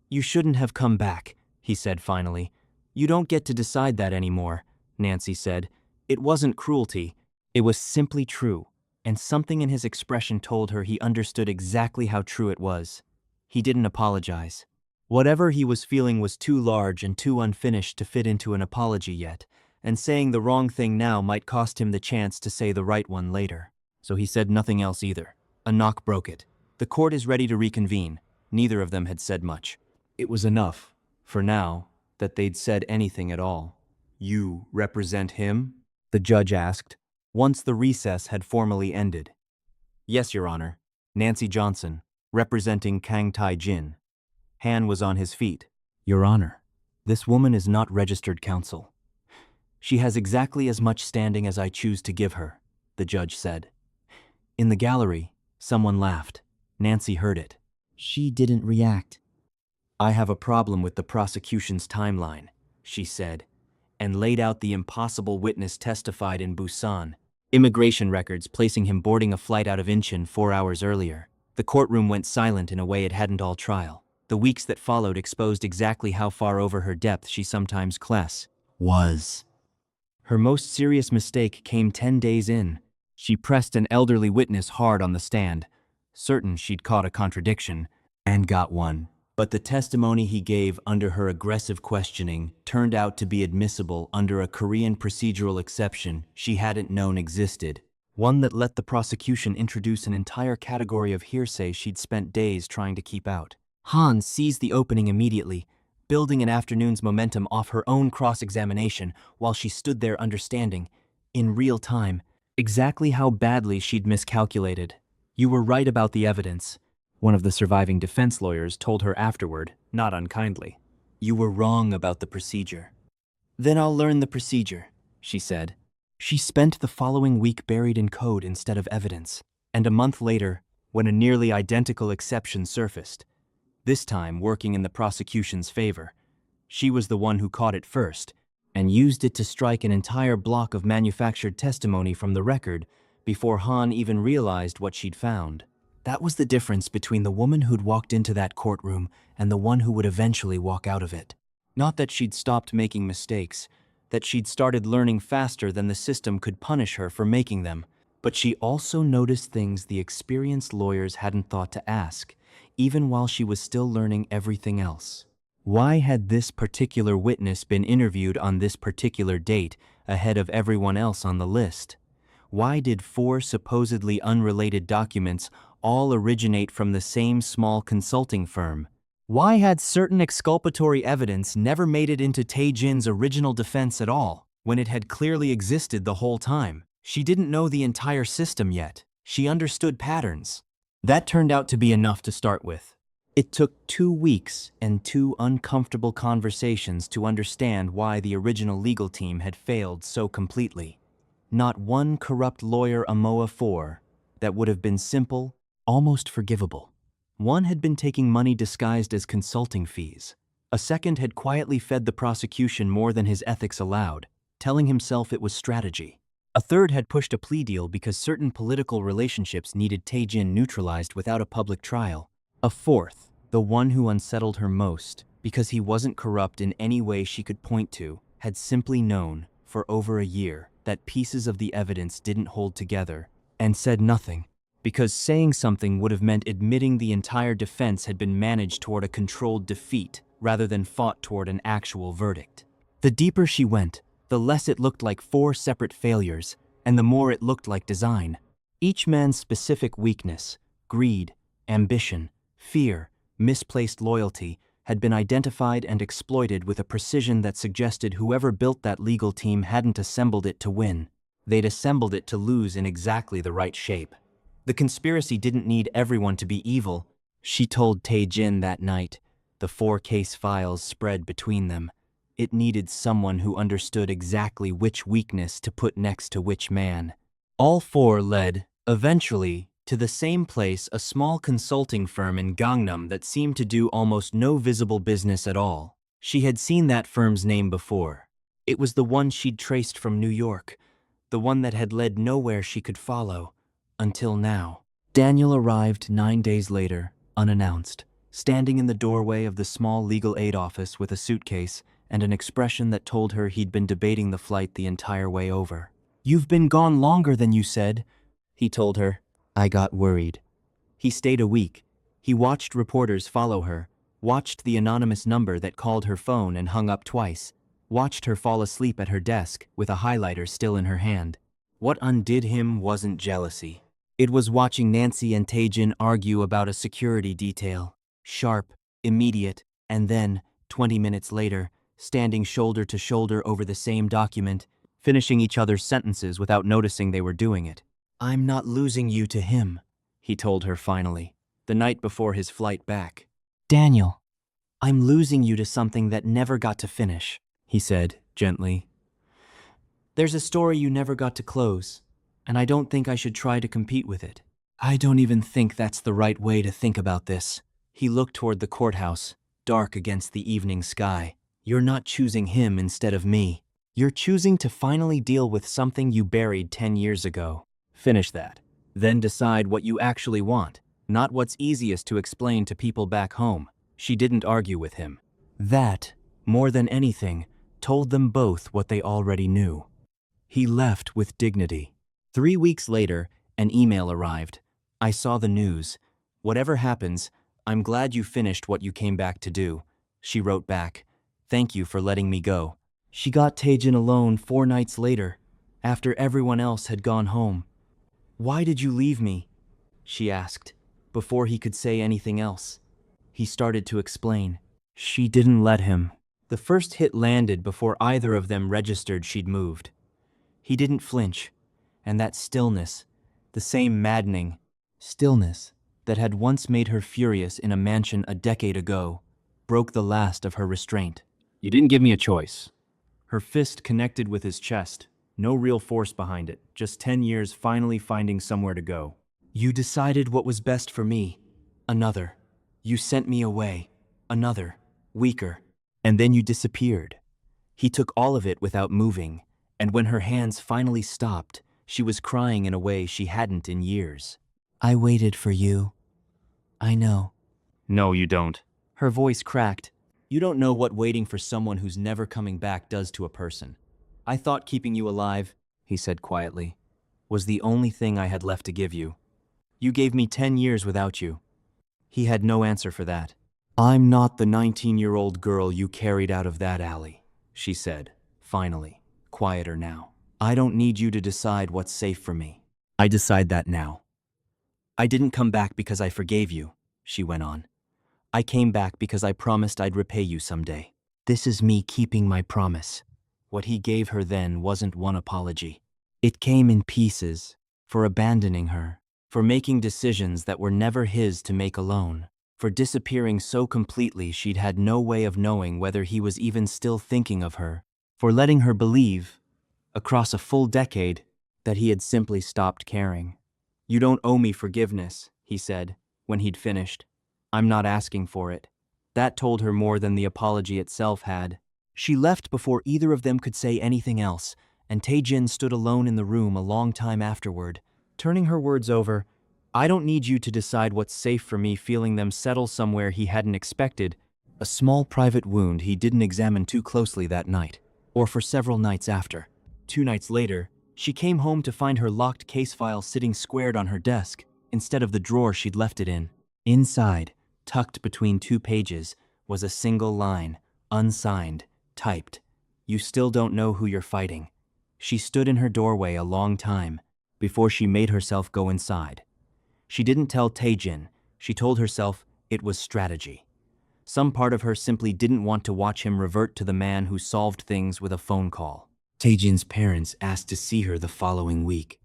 A: You shouldn't have come back, he said finally. You don't get to decide that anymore, Nancy said. It wasn't cruelty. It was simply true, and something in his expression told her he understood exactly how true it was. He didn't apologize. Whatever he was feeling was too large and too unfinished to fit into an apology yet, and saying the wrong thing now might cost him the chance to say the right one later. So he said nothing else either. A knock broke it. The court is ready to reconvene. Neither of them had said much. It was enough, for now, that they'd said anything at all. You represent him? The judge asked, once the recess had formally ended. Yes, Your Honor. Nancy Johnson, representing Kang Tae-jin. Han was on his feet. Your Honor, this woman is not registered counsel. She has exactly as much standing as I choose to give her, the judge said. In the gallery, someone laughed. Nancy heard it. She didn't react. I have a problem with the prosecution's timeline, she said, and laid out the impossible witness testified in Busan, immigration records placing him boarding a flight out of Incheon 4 hours earlier. The courtroom went silent in a way it hadn't all trial. The weeks that followed exposed exactly how far over her depth she sometimes was. Her most serious mistake came 10 days in. She pressed an elderly witness hard on the stand, certain she'd caught a contradiction, and got one. But the testimony he gave under her aggressive questioning turned out to be admissible under a Korean procedural exception she hadn't known existed, one that let the prosecution introduce an entire category of hearsay she'd spent days trying to keep out. Han seized the opening immediately, building an afternoon's momentum off her own cross-examination while she stood there understanding, in real time, exactly how badly she'd miscalculated. You were right about the evidence, one of the surviving defense lawyers told her afterward, not unkindly. You were wrong about the procedure. Then I'll learn the procedure, she said. She spent the following week buried in code instead of evidence, and a month later, when a nearly identical exception surfaced, this time working in the prosecution's favor, she was the one who caught it first and used it to strike an entire block of manufactured testimony from the record before Han even realized what she'd found. That was the difference between the woman who'd walked into that courtroom and the one who would eventually walk out of it. Not that she'd stopped making mistakes, that she'd started learning faster than the system could punish her for making them, but she also noticed things the experienced lawyers hadn't thought to ask, even while she was still learning everything else. Why had this particular witness been interviewed on this particular date ahead of everyone else on the list? Why did 4 supposedly unrelated documents all originate from the same small consulting firm? Why had certain exculpatory evidence never made it into Tae-jin's original defense at all, when it had clearly existed the whole time? She didn't know the entire system yet. She understood patterns. That turned out to be enough to start with. It took 2 weeks and 2 uncomfortable conversations to understand why the original legal team had failed so completely. Not one corrupt lawyer Amoa 4 that would have been simple, almost forgivable. One had been taking money disguised as consulting fees. A second had quietly fed the prosecution more than his ethics allowed, telling himself it was strategy. A third had pushed a plea deal because certain political relationships needed Tae-jin neutralized without a public trial. A fourth, the one who unsettled her most, because he wasn't corrupt in any way she could point to, had simply known, for over a year, that pieces of the evidence didn't hold together, and said nothing, because saying something would have meant admitting the entire defense had been managed toward a controlled defeat rather than fought toward an actual verdict. The deeper she went, the less it looked like 4 separate failures, and the more it looked like design. Each man's specific weakness, greed, ambition, fear, misplaced loyalty, had been identified and exploited with a precision that suggested whoever built that legal team hadn't assembled it to win. They'd assembled it to lose in exactly the right shape. The conspiracy didn't need everyone to be evil, she told Tae-jin that night. The 4 case files spread between them. It needed someone who understood exactly which weakness to put next to which man. All 4 led, eventually, to the same place, a small consulting firm in Gangnam that seemed to do almost no visible business at all. She had seen that firm's name before. It was the one she'd traced from New York, the one that had led nowhere she could follow, until now. Daniel arrived 9 days later, unannounced, standing in the doorway of the small legal aid office with a suitcase and an expression that told her he'd been debating the flight the entire way over. "You've been gone longer than you said," he told her. "I got worried." He stayed a week. He watched reporters follow her, watched the anonymous number that called her phone and hung up twice, watched her fall asleep at her desk with a highlighter still in her hand. What undid him wasn't jealousy. It was watching Nancy and Tae-jin argue about a security detail. Sharp, immediate, and then, 20 minutes later, standing shoulder to shoulder over the same document, finishing each other's sentences without noticing they were doing it. "I'm not losing you to him," he told her finally, the night before his flight back. "Daniel, I'm losing you to something that never got to finish," he said, gently. "There's a story you never got to close, and I don't think I should try to compete with it. I don't even think that's the right way to think about this." He looked toward the courthouse, dark against the evening sky. "You're not choosing him instead of me. You're choosing to finally deal with something you buried 10 years ago. Finish that. Then decide what you actually want, not what's easiest to explain to people back home." She didn't argue with him. That, more than anything, told them both what they already knew. He left with dignity. 3 weeks later, an email arrived. "I saw the news. Whatever happens, I'm glad you finished what you came back to do." She wrote back, "Thank you for letting me go." She got Tae-jin alone 4 nights later, after everyone else had gone home. "Why did you leave me?" she asked, before he could say anything else. He started to explain. She didn't let him. The first hit landed before either of them registered she'd moved. He didn't flinch, and that stillness, the same maddening stillness that had once made her furious in a mansion a decade ago, broke the last of her restraint. "You didn't give me a choice." Her fist connected with his chest. No real force behind it, just 10 years finally finding somewhere to go. "You decided what was best for me. Another. You sent me away. Another. Weaker. And then you disappeared." He took all of it without moving, and when her hands finally stopped, she was crying in a way she hadn't in years. "I waited for you. I know." "No, you don't." Her voice cracked. "You don't know what waiting for someone who's never coming back does to a person. I thought keeping you alive," he said quietly, "was the only thing I had left to give you. You gave me 10 years without you." He had no answer for that. "I'm not the 19-year-old girl you carried out of that alley," she said, finally, quieter now. "I don't need you to decide what's safe for me. I decide that now." I didn't come back because I forgave you, she went on. I came back because I promised I'd repay you someday. This is me keeping my promise. What he gave her then wasn't one apology. It came in pieces, for abandoning her, for making decisions that were never his to make alone, for disappearing so completely she'd had no way of knowing whether he was even still thinking of her, for letting her believe, across a full decade, that he had simply stopped caring. You don't owe me forgiveness, he said, when he'd finished. I'm not asking for it. That told her more than the apology itself had. She left before either of them could say anything else, and Tae-jin stood alone in the room a long time afterward, turning her words over. I don't need you to decide what's safe for me, feeling them settle somewhere he hadn't expected. A small private wound he didn't examine too closely that night, or for several nights after. 2 nights later, she came home to find her locked case file sitting squared on her desk, instead of the drawer she'd left it in. Inside, tucked between 2 pages, was a single line, unsigned, typed. You still don't know who you're fighting. She stood in her doorway a long time, before she made herself go inside. She didn't tell Tae-jin, she told herself it was strategy. Some part of her simply didn't want to watch him revert to the man who solved things with a phone call. Tae-jin's parents asked to see her the following week.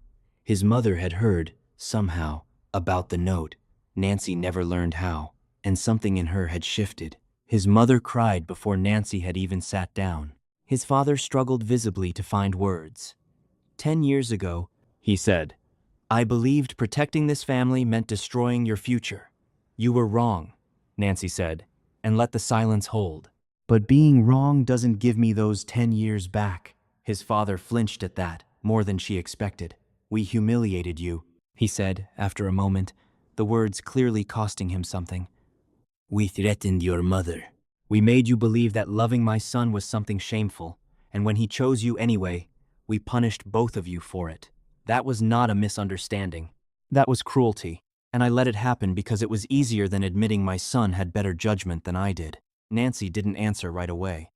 A: His mother had heard, somehow, about the note. Nancy never learned how, and something in her had shifted. His mother cried before Nancy had even sat down. His father struggled visibly to find words. 10 years ago, he said, I believed protecting this family meant destroying your future. You were wrong, Nancy said, and let the silence hold. But being wrong doesn't give me those 10 years back. His father flinched at that, more than she expected. We humiliated you, he said, after a moment, the words clearly costing him something. We threatened your mother. We made you believe that loving my son was something shameful, and when he chose you anyway, we punished both of you for it. That was not a misunderstanding. That was cruelty, and I let it happen because it was easier than admitting my son had better judgment than I did. Nancy didn't answer right away.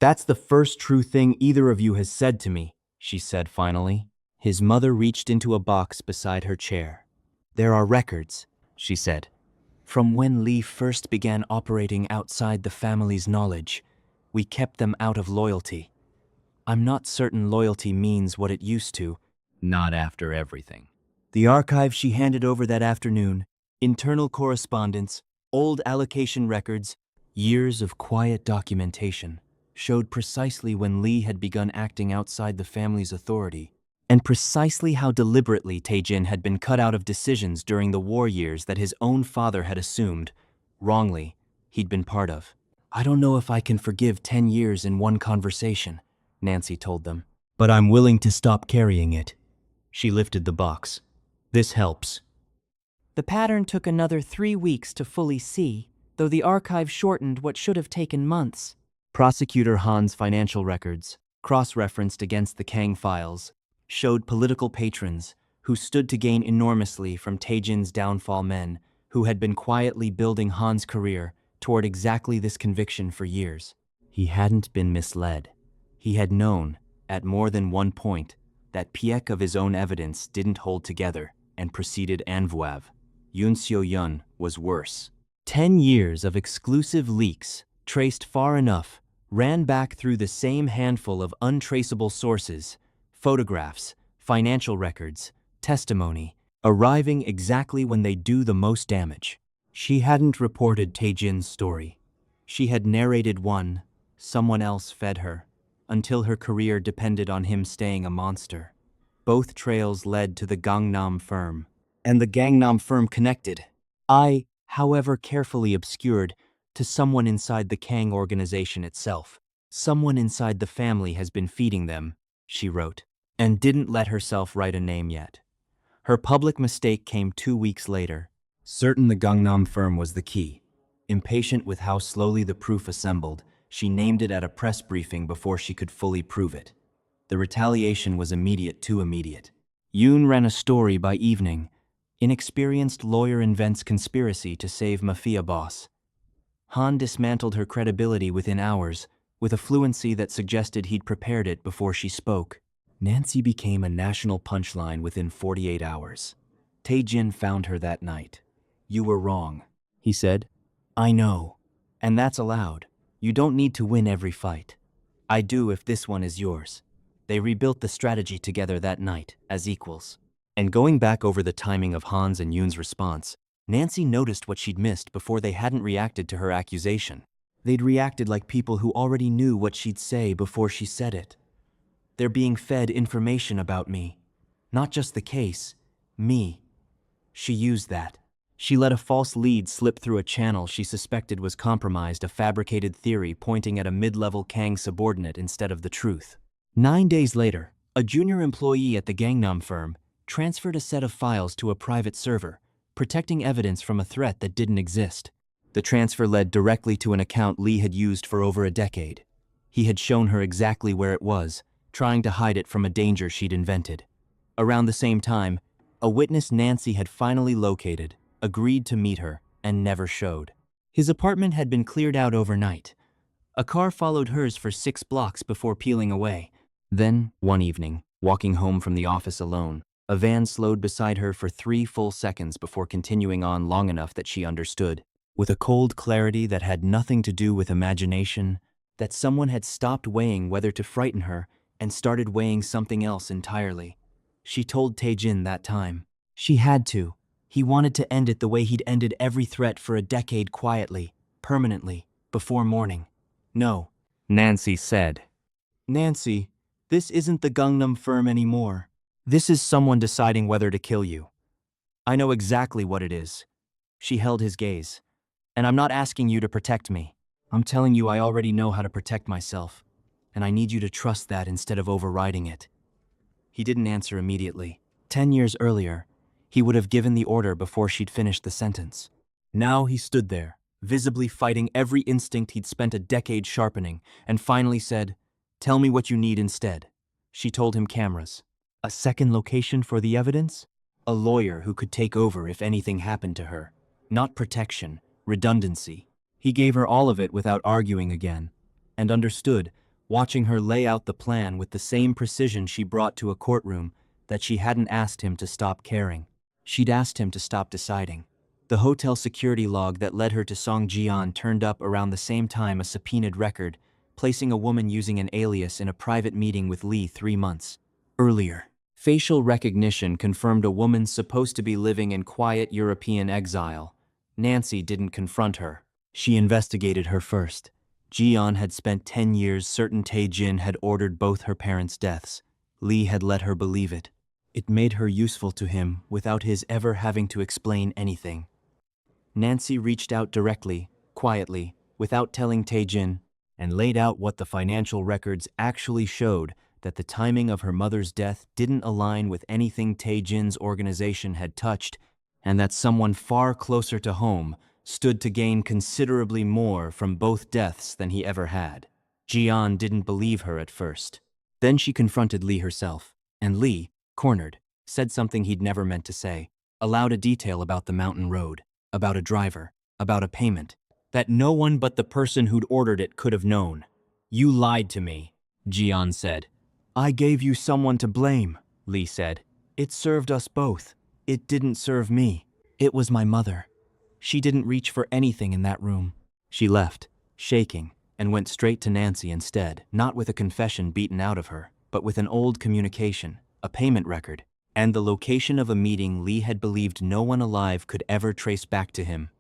A: That's the first true thing either of you has said to me, she said finally. His mother reached into a box beside her chair. There are records, she said. From when Lee first began operating outside the family's knowledge, we kept them out of loyalty. I'm not certain loyalty means what it used to. Not after everything. The archive she handed over that afternoon, internal correspondence, old allocation records, years of quiet documentation, showed precisely when Lee had begun acting outside the family's authority, and precisely how deliberately Tae-jin had been cut out of decisions during the war years that his own father had assumed, wrongly, he'd been part of. I don't know if I can forgive 10 years in one conversation, Nancy told them, but I'm willing to stop carrying it. She lifted the box. This helps.
B: The pattern took another 3 weeks to fully see, though the archive shortened what should have taken months.
A: Prosecutor Han's financial records, cross-referenced against the Kang files, showed political patrons who stood to gain enormously from Tae-jin's downfall, men who had been quietly building Han's career toward exactly this conviction for years. He hadn't been misled. He had known, at more than one point, that piec of his own evidence didn't hold together and proceeded envoive. Yoon Seo-yeon was worse. 10 years of exclusive leaks, traced far enough, ran back through the same handful of untraceable sources, photographs, financial records, testimony, arriving exactly when they do the most damage. She hadn't reported Tae-jin's story. She had narrated one, someone else fed her, until her career depended on him staying a monster. Both trails led to the Gangnam firm, and the Gangnam firm connected. However carefully obscured, to someone inside the Kang organization itself. Someone inside the family has been feeding them, she wrote, and didn't let herself write a name yet. Her public mistake came 2 weeks later. Certain the Gangnam firm was the key. Impatient with how slowly the proof assembled, she named it at a press briefing before she could fully prove it. The retaliation was immediate, too immediate. Yoon ran a story by evening. Inexperienced lawyer invents conspiracy to save Mafia boss. Han dismantled her credibility within hours, with a fluency that suggested he'd prepared it before she spoke. Nancy became a national punchline within 48 hours. Tae-jin found her that night. "You were wrong," he said. "I know. And that's allowed. You don't need to win every fight. I do if this one is yours." They rebuilt the strategy together that night, as equals. And going back over the timing of Han's and Yoon's response, Nancy noticed what she'd missed before they hadn't reacted to her accusation. They'd reacted like people who already knew what she'd say before she said it. They're being fed information about me. Not just the case, me. She used that. She let a false lead slip through a channel she suspected was compromised, a fabricated theory pointing at a mid-level Kang subordinate instead of the truth. 9 days later, a junior employee at the Gangnam firm transferred a set of files to a private server, protecting evidence from a threat that didn't exist. The transfer led directly to an account Lee had used for over a decade. He had shown her exactly where it was, trying to hide it from a danger she'd invented. Around the same time, a witness Nancy had finally located, agreed to meet her, and never showed. His apartment had been cleared out overnight. A car followed hers for 6 blocks before peeling away. Then, one evening, walking home from the office alone, a van slowed beside her for 3 full seconds before continuing on long enough that she understood, with a cold clarity that had nothing to do with imagination, that someone had stopped weighing whether to frighten her and started weighing something else entirely. She told Tae-jin that time. She had to. He wanted to end it the way he'd ended every threat for a decade, quietly, permanently, before morning. "No," Nancy said. "Nancy, this isn't the Gangnam firm anymore. This is someone deciding whether to kill you. I know exactly what it is." She held his gaze. "And I'm not asking you to protect me. I'm telling you I already know how to protect myself, and I need you to trust that instead of overriding it." He didn't answer immediately. 10 years earlier, he would have given the order before she'd finished the sentence. Now he stood there, visibly fighting every instinct he'd spent a decade sharpening, and finally said, "Tell me what you need instead." She told him cameras. A second location for the evidence? A lawyer who could take over if anything happened to her. Not protection, redundancy. He gave her all of it without arguing again, and understood, watching her lay out the plan with the same precision she brought to a courtroom, that she hadn't asked him to stop caring. She'd asked him to stop deciding. The hotel security log that led her to Song Ji-an turned up around the same time a subpoenaed record, placing a woman using an alias in a private meeting with Lee 3 months earlier. Facial recognition confirmed a woman supposed to be living in quiet European exile. Nancy didn't confront her. She investigated her first. Ji-an had spent 10 years certain Tae-jin had ordered both her parents' deaths. Lee had let her believe it. It made her useful to him without his ever having to explain anything. Nancy reached out directly, quietly, without telling Tae-jin, and laid out what the financial records actually showed, that the timing of her mother's death didn't align with anything Tae-jin's organization had touched, and that someone far closer to home stood to gain considerably more from both deaths than he ever had. Ji-an didn't believe her at first. Then she confronted Lee herself, and Lee, cornered, said something he'd never meant to say, allowed a detail about the mountain road, about a driver, about a payment, that no one but the person who'd ordered it could have known. "You lied to me," Ji-an said. "I gave you someone to blame," Lee said. "It served us both. It didn't serve me. It was my mother. She didn't reach for anything in that room." She left, shaking, and went straight to Nancy instead, not with a confession beaten out of her, but with an old communication, a payment record, and the location of a meeting Lee had believed no one alive could ever trace back to him.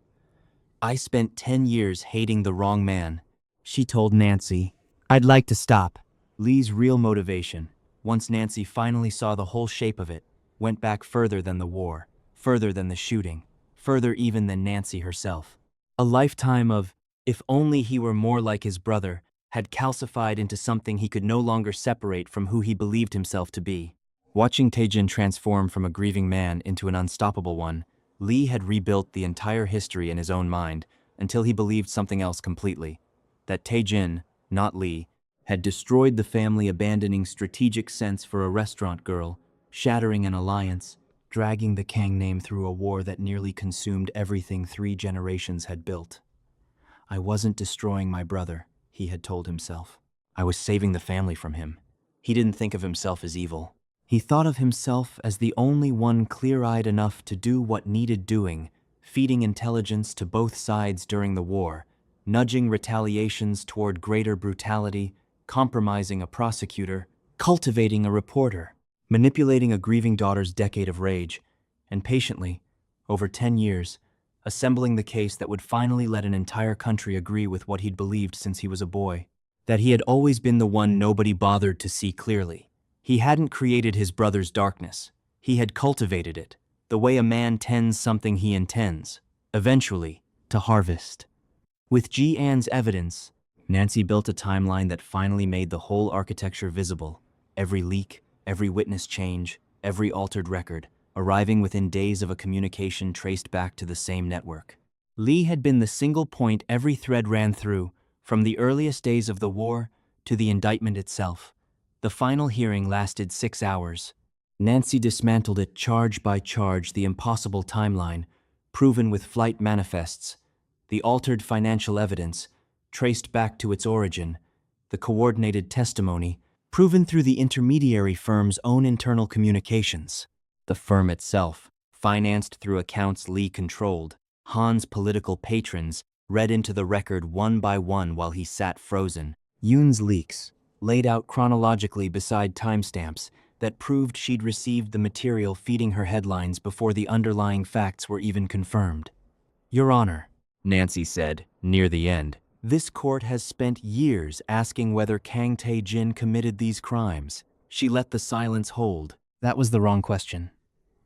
A: "I spent 10 years hating the wrong man," she told Nancy. "I'd like to stop." Lee's real motivation, once Nancy finally saw the whole shape of it, went back further than the war, further than the shooting, further even than Nancy herself. A lifetime of, if only he were more like his brother, had calcified into something he could no longer separate from who he believed himself to be. Watching Tae-jin transform from a grieving man into an unstoppable one, Lee had rebuilt the entire history in his own mind until he believed something else completely. That Tae-jin, not Lee, had destroyed the family, abandoning strategic sense for a restaurant girl, shattering an alliance, dragging the Kang name through a war that nearly consumed everything 3 generations had built. "I wasn't destroying my brother," he had told himself. "I was saving the family from him." He didn't think of himself as evil. He thought of himself as the only one clear-eyed enough to do what needed doing, feeding intelligence to both sides during the war, nudging retaliations toward greater brutality, compromising a prosecutor, cultivating a reporter, manipulating a grieving daughter's decade of rage, and patiently, over 10 years, assembling the case that would finally let an entire country agree with what he'd believed since he was a boy. That he had always been the one nobody bothered to see clearly. He hadn't created his brother's darkness. He had cultivated it, the way a man tends something he intends, eventually, to harvest. With Ji-an's evidence, Nancy built a timeline that finally made the whole architecture visible. Every leak, every witness change, every altered record, arriving within days of a communication traced back to the same network. Lee had been the single point every thread ran through, from the earliest days of the war to the indictment itself. The final hearing lasted 6 hours. Nancy dismantled it charge by charge, the impossible timeline, proven with flight manifests, the altered financial evidence, traced back to its origin, the coordinated testimony, proven through the intermediary firm's own internal communications. The firm itself, financed through accounts Lee controlled, Han's political patrons read into the record one by one while he sat frozen. Yoon's leaks, laid out chronologically beside timestamps, that proved she'd received the material feeding her headlines before the underlying facts were even confirmed. Your Honor, Nancy said, near the end, this court has spent years asking whether Kang Tae-jin committed these crimes. She let the silence hold. That was the wrong question.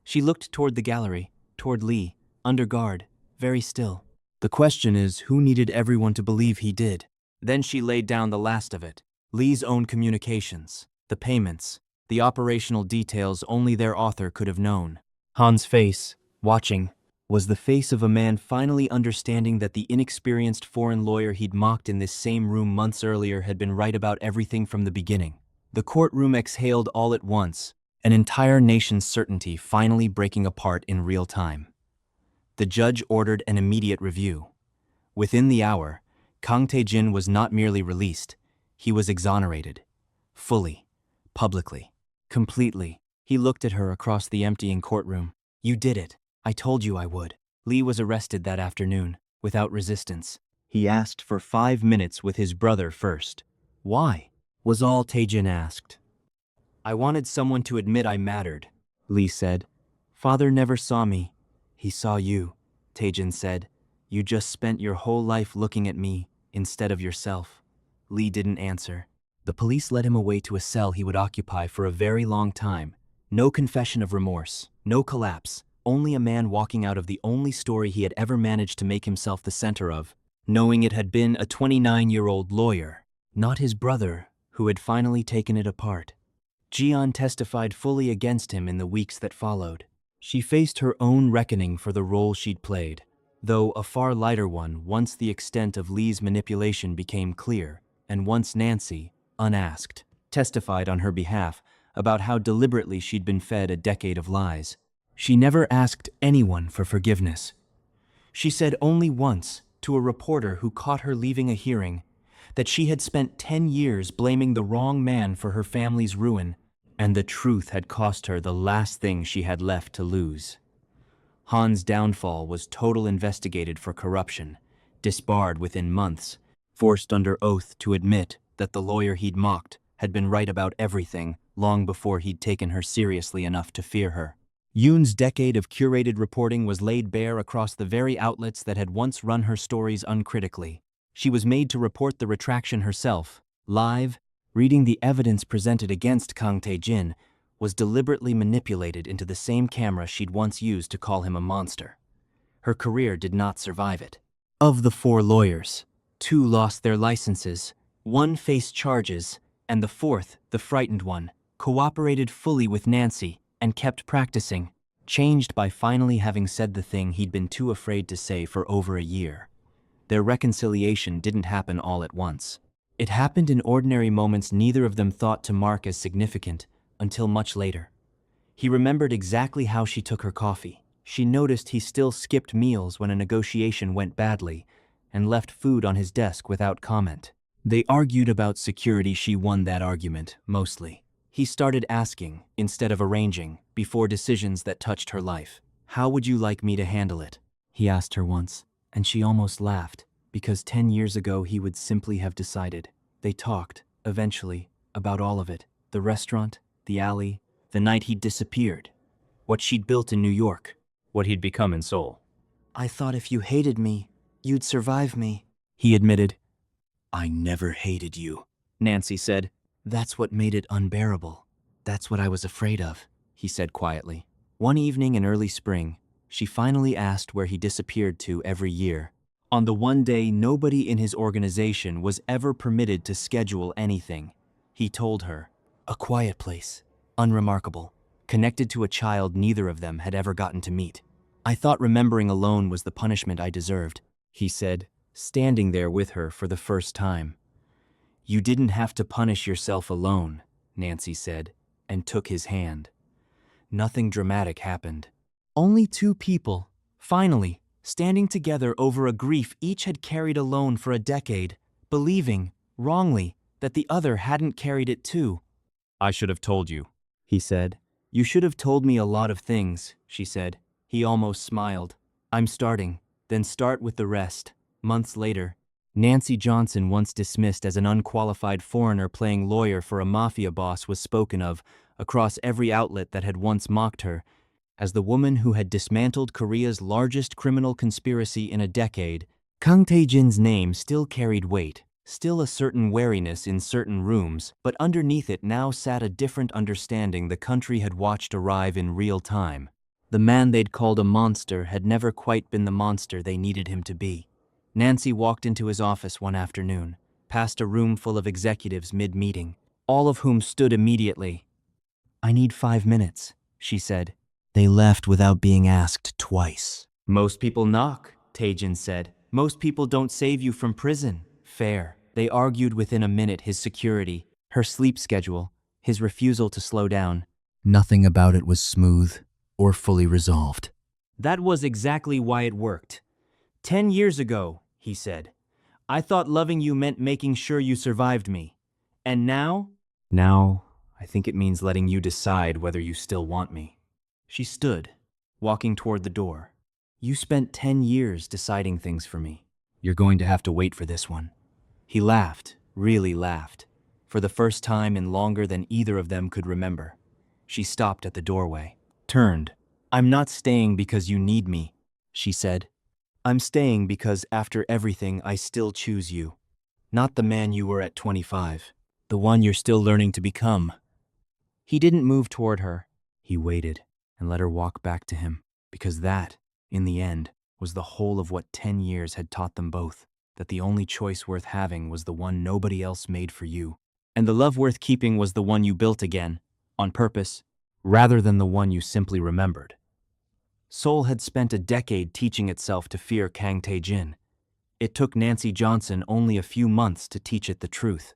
A: She looked toward the gallery, toward Lee, under guard, very still. The question is, who needed everyone to believe he did? Then she laid down the last of it. Lee's own communications, the payments, the operational details only their author could have known. Han's face, watching, was the face of a man finally understanding that the inexperienced foreign lawyer he'd mocked in this same room months earlier had been right about everything from the beginning. The courtroom exhaled all at once, an entire nation's certainty finally breaking apart in real time. The judge ordered an immediate review. Within the hour, Kang Tae-jin was not merely released, he was exonerated. Fully, publicly, completely. He looked at her across the emptying courtroom. You did it. I told you I would. Lee was arrested that afternoon, without resistance. He asked for 5 minutes with his brother first. Why? Was all Tae-jin asked. I wanted someone to admit I mattered, Lee said. Father never saw me. He saw you, Tae-jin said. You just spent your whole life looking at me, instead of yourself. Lee didn't answer. The police led him away to a cell he would occupy for a very long time. No confession of remorse, no collapse, only a man walking out of the only story he had ever managed to make himself the center of, knowing it had been a 29-year-old lawyer, not his brother, who had finally taken it apart. Ji-an testified fully against him in the weeks that followed. She faced her own reckoning for the role she'd played, though a far lighter one once the extent of Lee's manipulation became clear, and once Nancy, unasked, testified on her behalf about how deliberately she'd been fed a decade of lies. She never asked anyone for forgiveness. She said only once, to a reporter who caught her leaving a hearing, that she had spent 10 years blaming the wrong man for her family's ruin, and the truth had cost her the last thing she had left to lose. Han's downfall was total investigated for corruption, disbarred within months, forced under oath to admit that the lawyer he'd mocked had been right about everything long before he'd taken her seriously enough to fear her. Yoon's decade of curated reporting was laid bare across the very outlets that had once run her stories uncritically. She was made to report the retraction herself, live, reading the evidence presented against Kang Tae-jin was deliberately manipulated into the same camera she'd once used to call him a monster. Her career did not survive it. Of the 4 lawyers, 2 lost their licenses, 1 faced charges, and the 4th, the frightened one, cooperated fully with Nancy and kept practicing, changed by finally having said the thing he'd been too afraid to say for over a year. Their reconciliation didn't happen all at once. It happened in ordinary moments neither of them thought to mark as significant until much later. He remembered exactly how she took her coffee. She noticed he still skipped meals when a negotiation went badly and left food on his desk without comment. They argued about security. She won that argument, mostly. He started asking, instead of arranging, before decisions that touched her life. "How would you like me to handle it?" he asked her once, and she almost laughed, because 10 years ago he would simply have decided. They talked, eventually, about all of it. The restaurant, the alley, the night he'd disappeared, what she'd built in New York, what he'd become in Seoul. "I thought if you hated me, you'd survive me," he admitted. "I never hated you," Nancy said. "That's what made it unbearable. That's what I was afraid of," he said quietly. One evening in early spring, she finally asked where he disappeared to every year. On the one day nobody in his organization was ever permitted to schedule anything, he told her, "A quiet place, unremarkable, connected to a child neither of them had ever gotten to meet. I thought remembering alone was the punishment I deserved," he said, standing there with her for the first time. "You didn't have to punish yourself alone," Nancy said, and took his hand. Nothing dramatic happened. Only two people, finally, standing together over a grief each had carried alone for a decade, believing, wrongly, that the other hadn't carried it too. "I should have told you," he said. "You should have told me a lot of things," she said. He almost smiled. "I'm starting, then start with the rest." Months later, Nancy Johnson, once dismissed as an unqualified foreigner playing lawyer for a mafia boss, was spoken of, across every outlet that had once mocked her, as the woman who had dismantled Korea's largest criminal conspiracy in a decade. Kang Tae-jin's name still carried weight, still a certain wariness in certain rooms, but underneath it now sat a different understanding the country had watched arrive in real time. The man they'd called a monster had never quite been the monster they needed him to be. Nancy walked into his office one afternoon, past a room full of executives mid-meeting, all of whom stood immediately. "I need 5 minutes," she said. They left without being asked twice. "Most people knock," Tae-jin said. "Most people don't save you from prison." Fair. They argued within a minute his security, her sleep schedule, his refusal to slow down. Nothing about it was smooth or fully resolved. "That was exactly why it worked. 10 years ago," he said, "I thought loving you meant making sure you survived me. And now?" "Now, I think it means letting you decide whether you still want me." She stood, walking toward the door. "You spent 10 years deciding things for me. You're going to have to wait for this one." He laughed, really laughed, for the first time in longer than either of them could remember. She stopped at the doorway, turned. "I'm not staying because you need me," she said. "I'm staying because after everything I still choose you. Not the man you were at 25, the one you're still learning to become." He didn't move toward her. He waited and let her walk back to him, because that, in the end, was the whole of what 10 years had taught them both, that the only choice worth having was the one nobody else made for you, and the love worth keeping was the one you built again, on purpose, rather than the one you simply remembered. Seoul had spent a decade teaching itself to fear Kang Tae-jin. It took Nancy Johnson only a few months to teach it the truth.